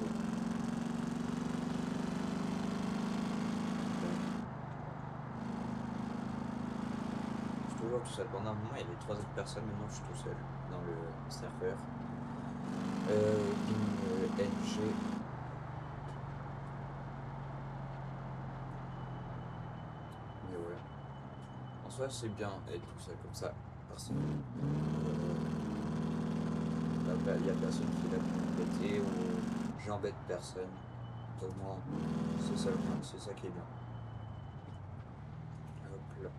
Je suis toujours tout seul. Pendant un moment, il y avait 3 autres personnes, maintenant je suis tout seul dans le serveur. NG. Mais ouais. En soi, c'est bien être tout seul comme ça. Personne. Il y a personne qui est là pour m'embêter ou j'embête personne. Au moins, c'est ça qui est bien. Hop là.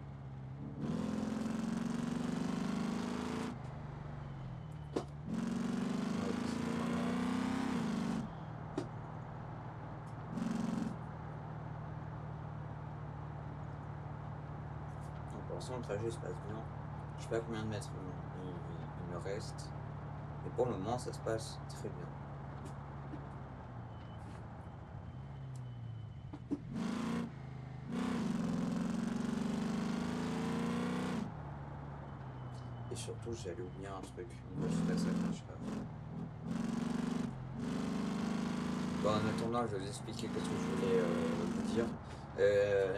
Pour l'instant, le trajet se passe bien. Je sais pas combien de mètres il me reste. Mais pour le moment, ça se passe très bien. Et surtout, j'allais oublier un truc. Moi, je ferai ça quand je serai. Bon, en attendant, je vais vous expliquer ce que je voulais vous dire.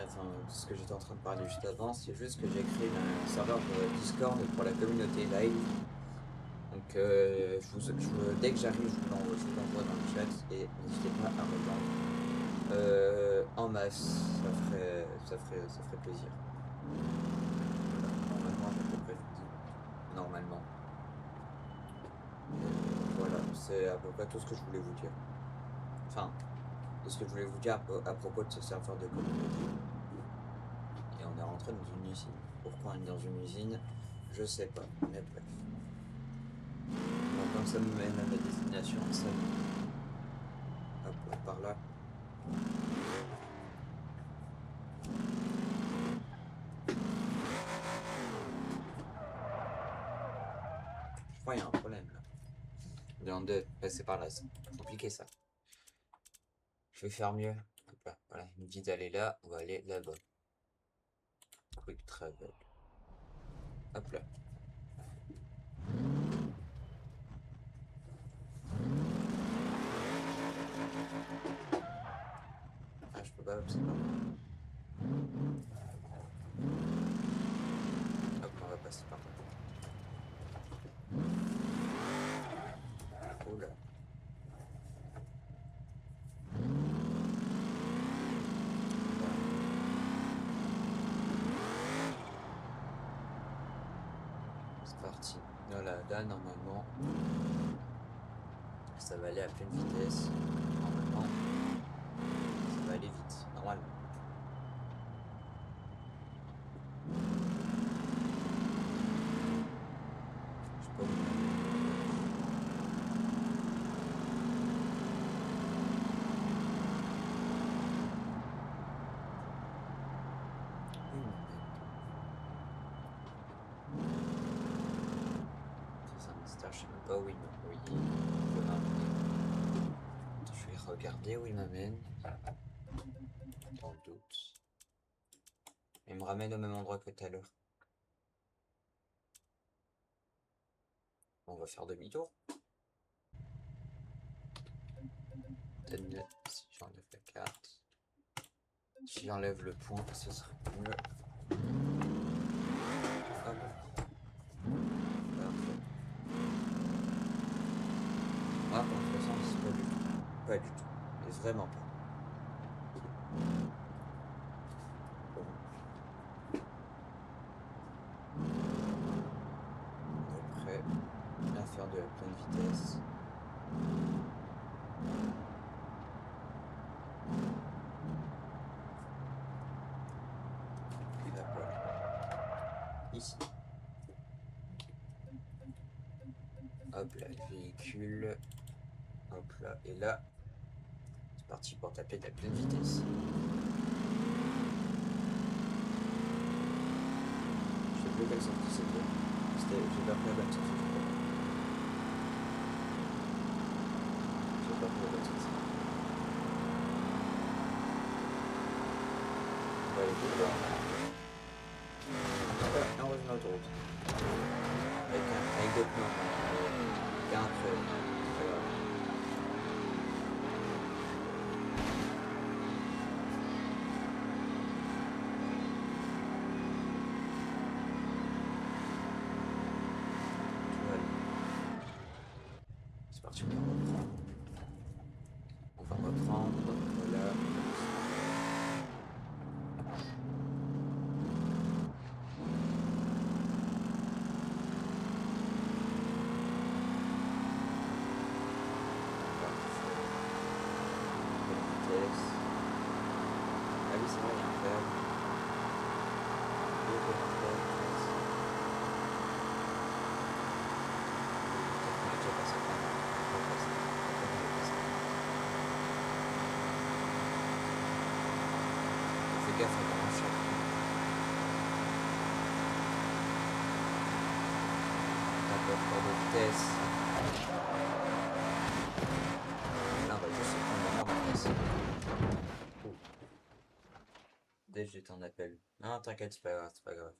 enfin, ce que j'étais en train de parler juste avant, c'est juste que j'ai créé un serveur Discord pour la communauté live. Donc, dès que j'arrive, je vous l'envoie dans le chat et n'hésitez pas à rejoindre en masse. Ça ferait plaisir. Voilà, normalement, j'ai à peu près tout dit. Normalement. Voilà, c'est à peu près tout ce que je voulais vous dire. Enfin, tout ce que je voulais vous dire à propos de ce serveur de communauté. Et on est rentré dans une usine. Pourquoi on est dans une usine? Je sais pas, mais bref. Donc comme ça me mène à ma destination, ça hop là, par là. Je crois qu'il y a un problème là. De passer par là, c'est compliqué ça. Je vais faire mieux. Hop là, voilà, il me dit d'aller là, on va aller là-bas. Quick travel. Hop là. Ah, je peux pas, c'est pas bon. Hop, on va passer par là. Oh là. C'est parti. Voilà, là normalement, ça va aller à pleine vitesse. Normalement, ça va aller vite. Normalement. Je sais pas où. C'est un mystère, je sais même pas où il veut m'amener. Je vais regarder où il m'amène. Dans le doute. Il me ramène au même endroit que tout à l'heure. On va faire demi-tour. Si j'enlève la carte. Si j'enlève le point, ce sera mieux. Hop. Parfait. Ah, pour toute façon, c'est pas du tout. Pas du tout. Mais vraiment pas. On est prêt à faire de la pleine vitesse. Et hop là. Ici. Hop là, le véhicule. Hop là. Et là, c'est parti pour taper de la pleine vitesse. Je sais plus quelle sortie c'était. J'ai pas pris la bonne sortie, je crois. J'ai pas pris la bonne sortie. On va aller tout droit. On revient à l'autoroute. Avec deux pneus. Il y a un creux. C'est pas grave. C'est parti, on va reprendre. Voilà. Vitesse. Ah oui, c'est vrai, il y a un verbe. Il y a un verbe. On a déjà passé par là. On va passer. Fais gaffe à comment je rapport de vitesse. Là, on va juste se prendre la mort en face. Dès que j'étais en appel. Non, t'inquiète, c'est pas grave, c'est pas grave.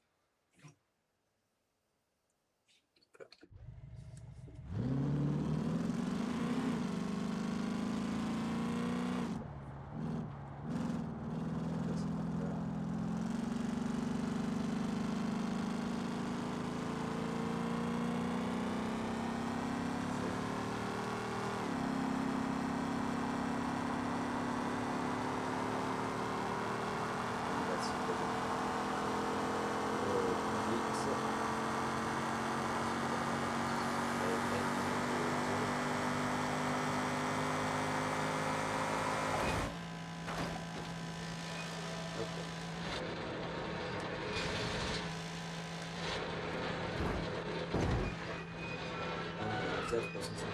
à 350.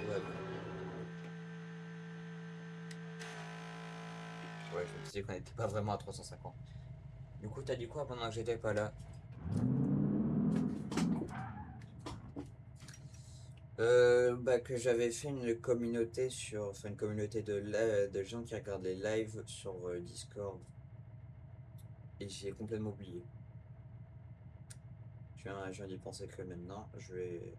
Ouais, ouais, je me disais qu'on n'était pas vraiment à 350. Du coup, t'as dit quoi pendant que j'étais pas là? Bah, que j'avais fait une communauté enfin une communauté de gens qui regardent les lives sur Discord. Et j'ai complètement oublié. Je viens d'y penser que maintenant. Je vais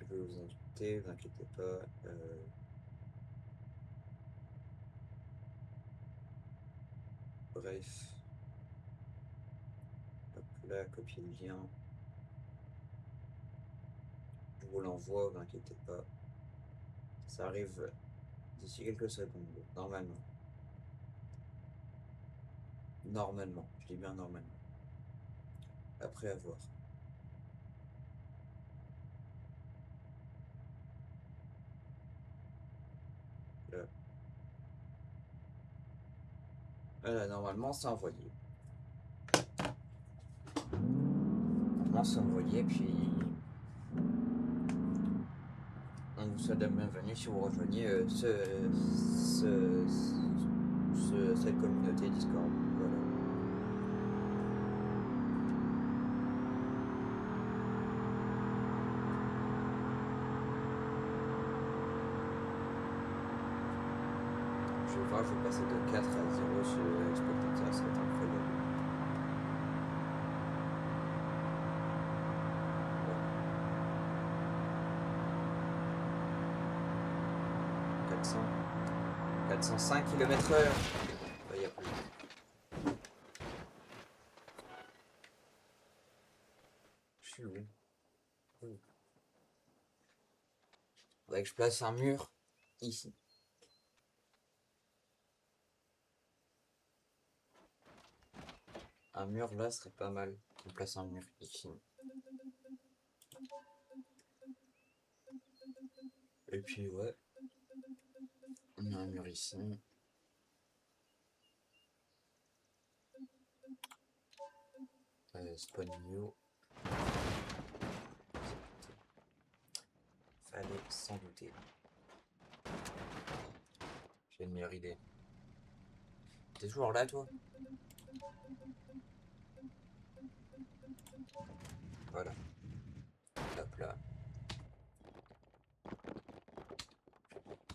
vous inviter, vous inquiétez pas. Bref, hop là, copier le lien. Je vous l'envoie, vous inquiétez pas. Ça arrive d'ici quelques secondes, normalement. Normalement, je dis bien normalement. Après avoir. Là. Voilà, normalement, c'est envoyé. Normalement, c'est envoyé, puis on vous souhaite la bienvenue si vous rejoignez cette communauté Discord. Voilà. Je vais voir, je vais passer de 4 à 0 sur les spectateurs, ça va être incroyable. Ouais. 405 km/h. Il n'y a plus. Je suis où? Faudrait que je place un mur ici. Un mur là serait pas mal. On place un mur ici. Et puis ouais. On a un mur ici. Spawn new. Fallait s'en douter. J'ai une meilleure idée. T'es toujours là toi? Voilà. Hop là.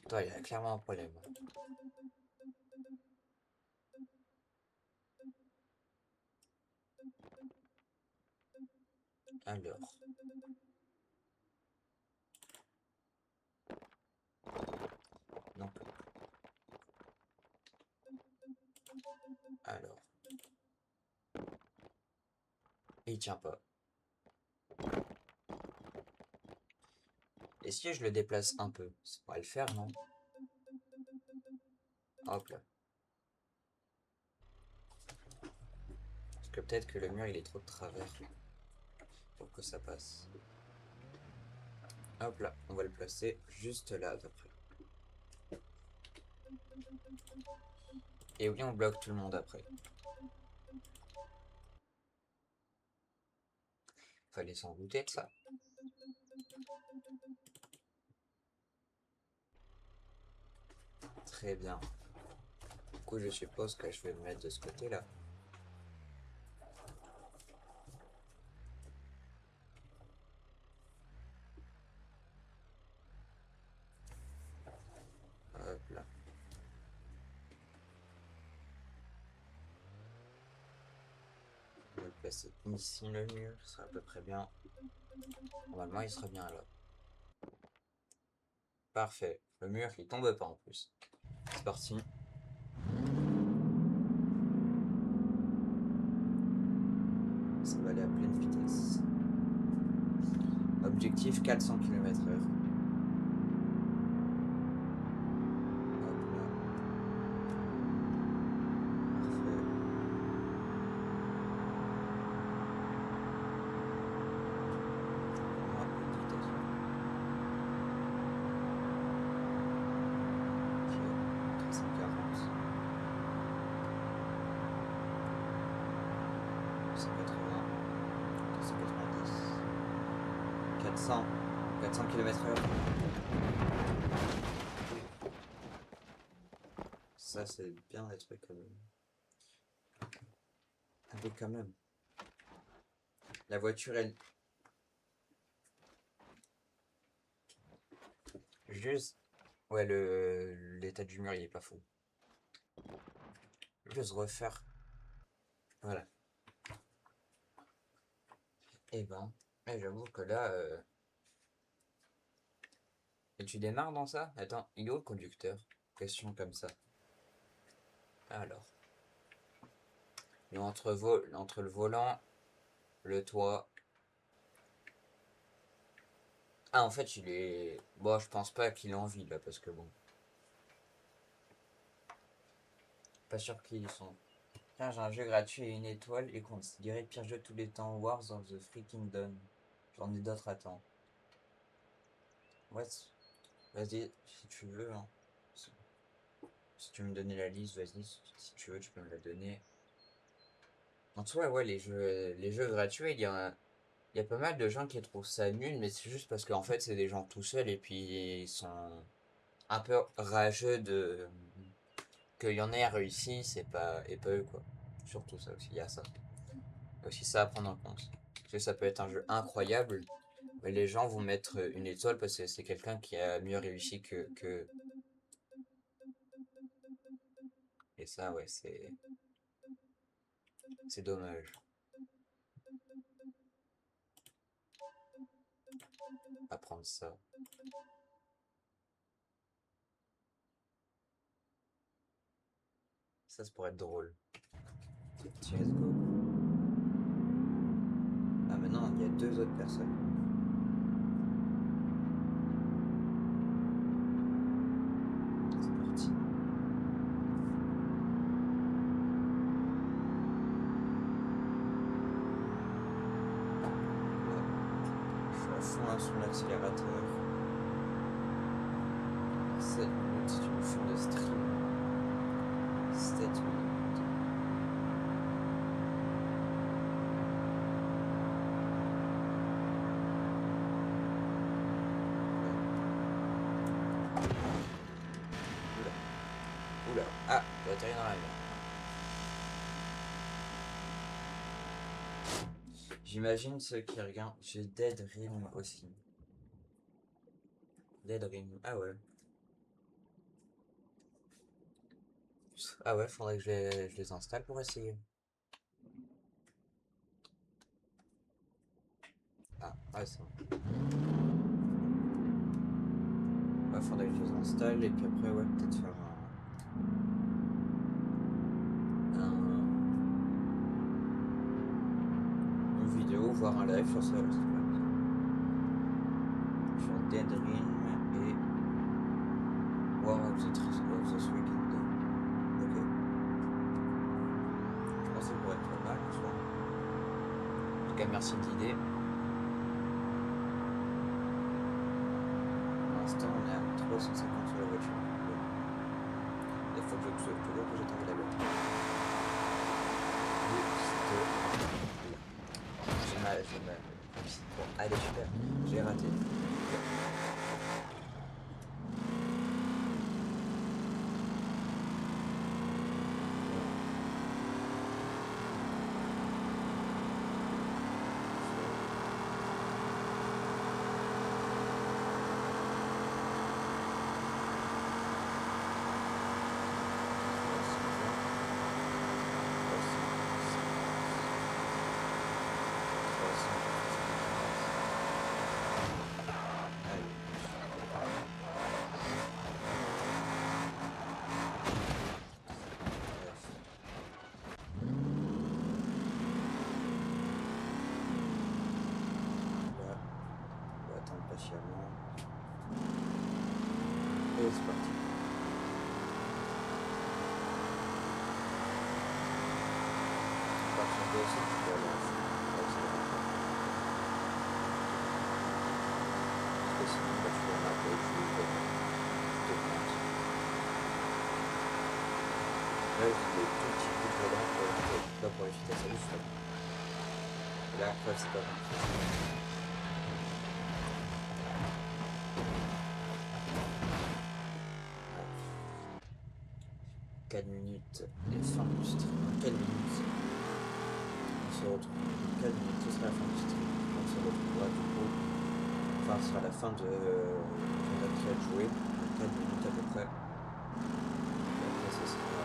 Toi, il y a clairement un problème. Alors. Donc. Alors. Et il tient pas. Et si je le déplace un peu? Ça pourrait le faire, non? Hop là. Parce que peut-être que le mur il est trop de travers pour que ça passe. Hop là, on va le placer juste là à peu près. Et oui, on bloque tout le monde après. Fallait s'en douter de ça. Très bien. Du coup, je suppose que je vais me mettre de ce côté-là. Hop là. On va le placer ici le mur, ça sera à peu près bien. Normalement, il sera bien là. Parfait. Le mur, il tombe pas en plus. C'est parti. Ça va aller à pleine vitesse. Objectif 400 km/h. 400 km/h. Ça, c'est bien les trucs quand même. Ah oui, quand même. La voiture, elle. Juste. Ouais, l'état du mur, il est pas fou. Juste refaire. Voilà. Et ben. J'avoue que là. Et tu démarres dans ça? Attends, il est où le conducteur? Question comme ça. Alors. Et entre le volant, le toit. Ah, en fait, il est. Bon, je pense pas qu'il ait envie là, parce que bon. Pas sûr qu'ils sont. Tiens, j'ai un jeu gratuit et une étoile et considéré pire jeu de tous les temps. Wars of the Freaking Dawn. J'en ai d'autres à temps. Ouais, vas-y, si tu veux. Hein. Si tu veux me donner la liste, vas-y. Si tu veux, tu peux me la donner. En soi, ouais, les jeux gratuits, il y a pas mal de gens qui trouvent ça nul, mais c'est juste parce qu'en fait, c'est des gens tout seuls et puis ils sont un peu rageux de qu'il y en ait réussi, c'est pas et pas eux quoi. Surtout ça aussi, il y a ça. Il y a aussi ça à prendre en compte. Parce que ça peut être un jeu incroyable, mais les gens vont mettre une étoile parce que c'est quelqu'un qui a mieux réussi que. Et ça, ouais, c'est dommage. Apprendre ça. Ça pourrait être drôle. Tiens, let's go. Ah, maintenant, il y a deux autres personnes. C'est parti. Là, je suis à fond là, sur l'accélérateur. 7 minutes du fond de stream. 7 minutes. Oula. Oula. Ah, j'ai atterri dans la mer. J'imagine ceux qui regardent. J'ai Dead Rim aussi. Dead Rim. Ah ouais. Ah ouais, faudrait que je les installe pour essayer. Ah, ouais, c'est bon. Ouais, faudrait que je les installe et puis après, ouais, peut-être faire une vidéo, voire un live sur ça. Sur Dead Rim et War of the Three Kingdoms. Ok. Je pense que ça pourrait être pas mal en soi. En tout cas, merci de l'idée. Pour l'instant, on est à 350 sur la voiture. Il faut toujours que j'attende la voiture. J'ai mal. Bon, allez, super. J'ai raté. Patiemment. Et c'est parti. Par contre, aussi, tu peux aller en accélérateur. Parce que sinon, bah, tu vas m'appeler, je te monte. Là, j'ai des tout petits coups de volant pas pour les vitesses à l'eau. Là, après, c'est pas bon. 4 minutes et fin du stream. Dans 4 minutes, on se retrouve. Dans 4 minutes, ce sera la fin du stream. On se retrouvera du coup. Enfin, ce sera la fin de notre trait de jouer. Dans 4 minutes à peu près. Et après, ce sera.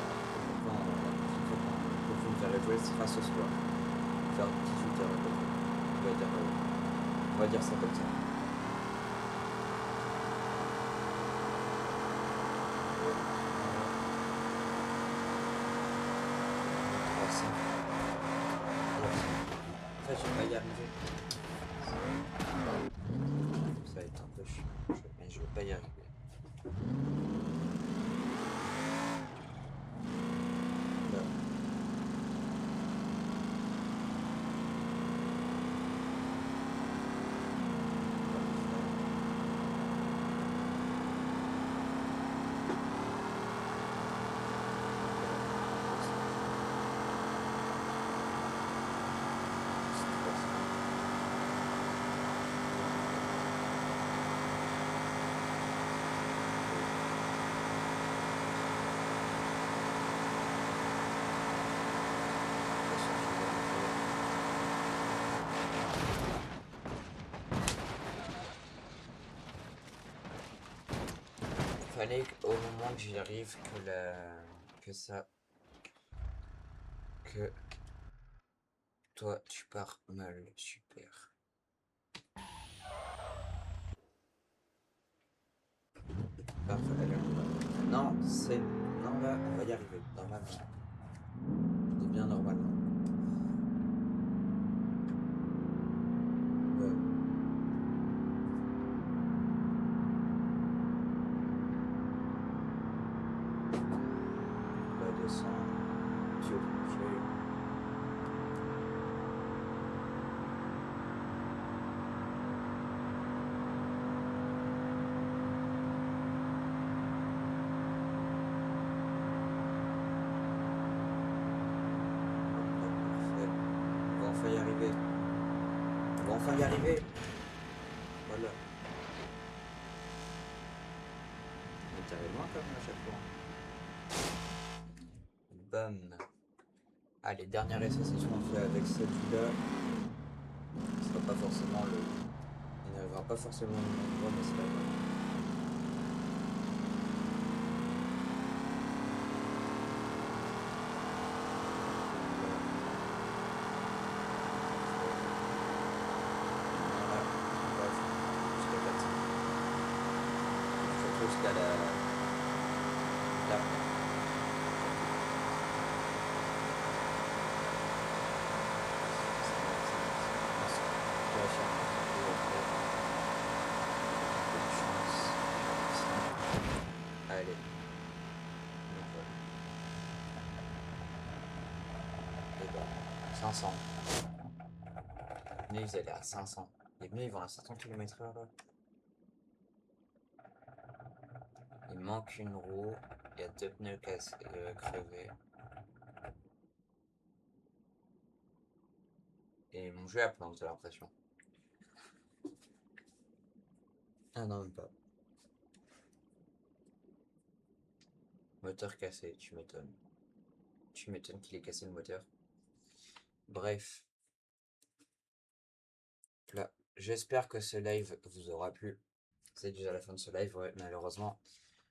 Quand on finira de jouer, ce sera ce soir. Vers 18h à peu près. On va dire ça comme ça. En fait, je vais pas y arriver. Ça va être un peu chiant, mais je vais pas y arriver. Là. Fallait qu'au moment que j'y arrive que toi tu pars mal, super. Parfait, allez, on va. Non, non, là, on va y arriver, normalement. C'est bien normalement. Ouais. Là, descend. Dieu, enfin y arriver. On va enfin y arriver. Voilà. On est arrivé loin quand même à chaque fois. Bam. Allez, dernière SSH qu'on fait avec celui-là. Ce sera pas forcément le. Il n'arrivera pas forcément au même endroit, mais c'est la bonne. Jusqu'à la allez. Et ben, 500. Les pneus, ils allaient à 500. Les pneus, ils vont à 500 km/h là. Il manque une roue. Il y a 2 pneus crevés. Et mon jeu a planté, j'ai l'impression. Ah non, même pas. Moteur cassé, tu m'étonnes. Tu m'étonnes qu'il ait cassé le moteur. Bref. Là, j'espère que ce live vous aura plu. C'est déjà la fin de ce live, ouais, malheureusement.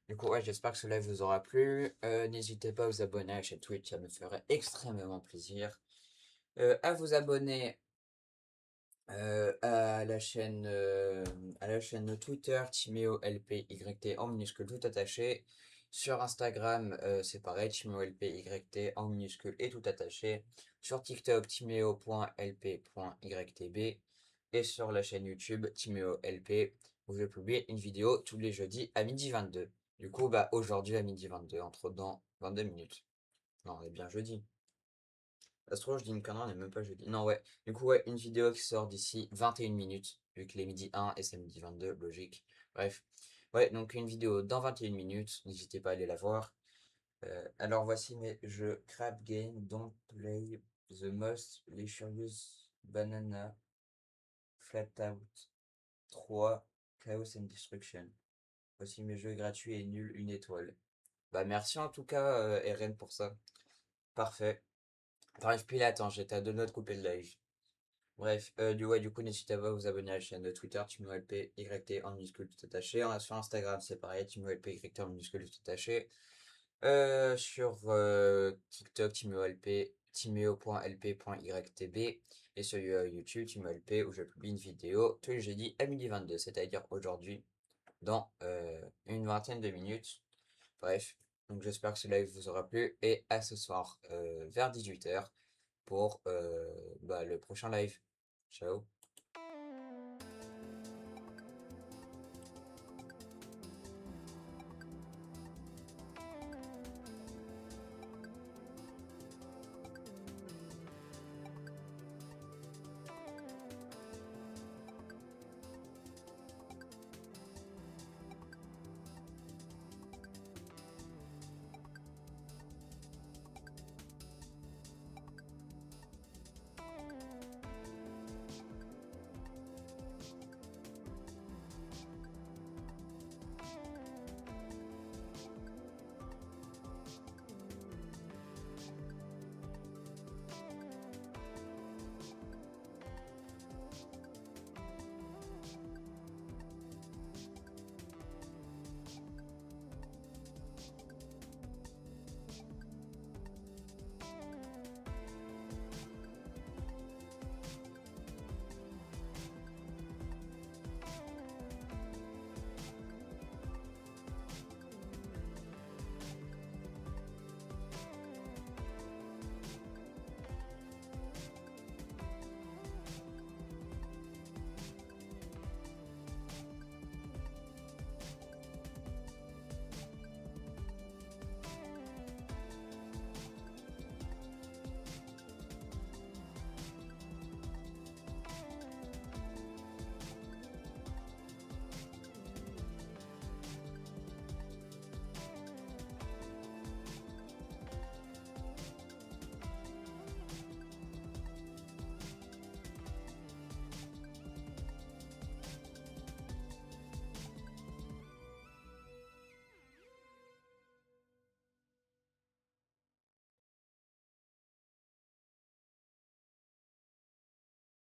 Du coup, ouais, j'espère que ce live vous aura plu. N'hésitez pas à vous abonner à la chaîne Twitch, ça me ferait extrêmement plaisir. À vous abonner à la chaîne Twitter TiméoLPYT en minuscule tout attaché. Sur Instagram, c'est pareil, TiméoLPYT en minuscule et tout attaché. Sur TikTok, timeo.lp.ytb. Et sur la chaîne YouTube, TiméoLP, où je publie une vidéo tous les jeudis à 12h22. Du coup, bah aujourd'hui à 12h22, entre dans 22 minutes. Non, on est bien jeudi. Ça se trouve, je dis une connerie, on n'est même pas jeudi. Non, ouais. Du coup, ouais, une vidéo qui sort d'ici 21 minutes, vu qu'il est midi 1 et c'est midi 22, logique. Bref. Ouais, donc une vidéo dans 21 minutes, n'hésitez pas à aller la voir. Alors voici mes jeux Crab Game, Don't Play, The Most, Les Curious, Banana, Flat Out, 3, Chaos and Destruction. Voici mes jeux gratuits et nuls, 1 étoile. Bah merci en tout cas, Eren, pour ça. Parfait. Bref, puis là, attends, j'étais à deux notes de couper le live. Bref, du coup, n'hésitez pas à vous abonner à la chaîne de Twitter, TimoLP, YT en minuscule tout attaché. Sur Instagram, c'est pareil, TimoLP, YT en minuscule tout attaché. Sur TikTok, TimoLP, timeo.lp.ytb. Et sur YouTube, TimoLP, où je publie une vidéo tous les jeudis à 12h22, c'est-à-dire aujourd'hui, dans une vingtaine de minutes. Bref, donc j'espère que ce live vous aura plu et à ce soir vers 18h pour le prochain live. Ciao.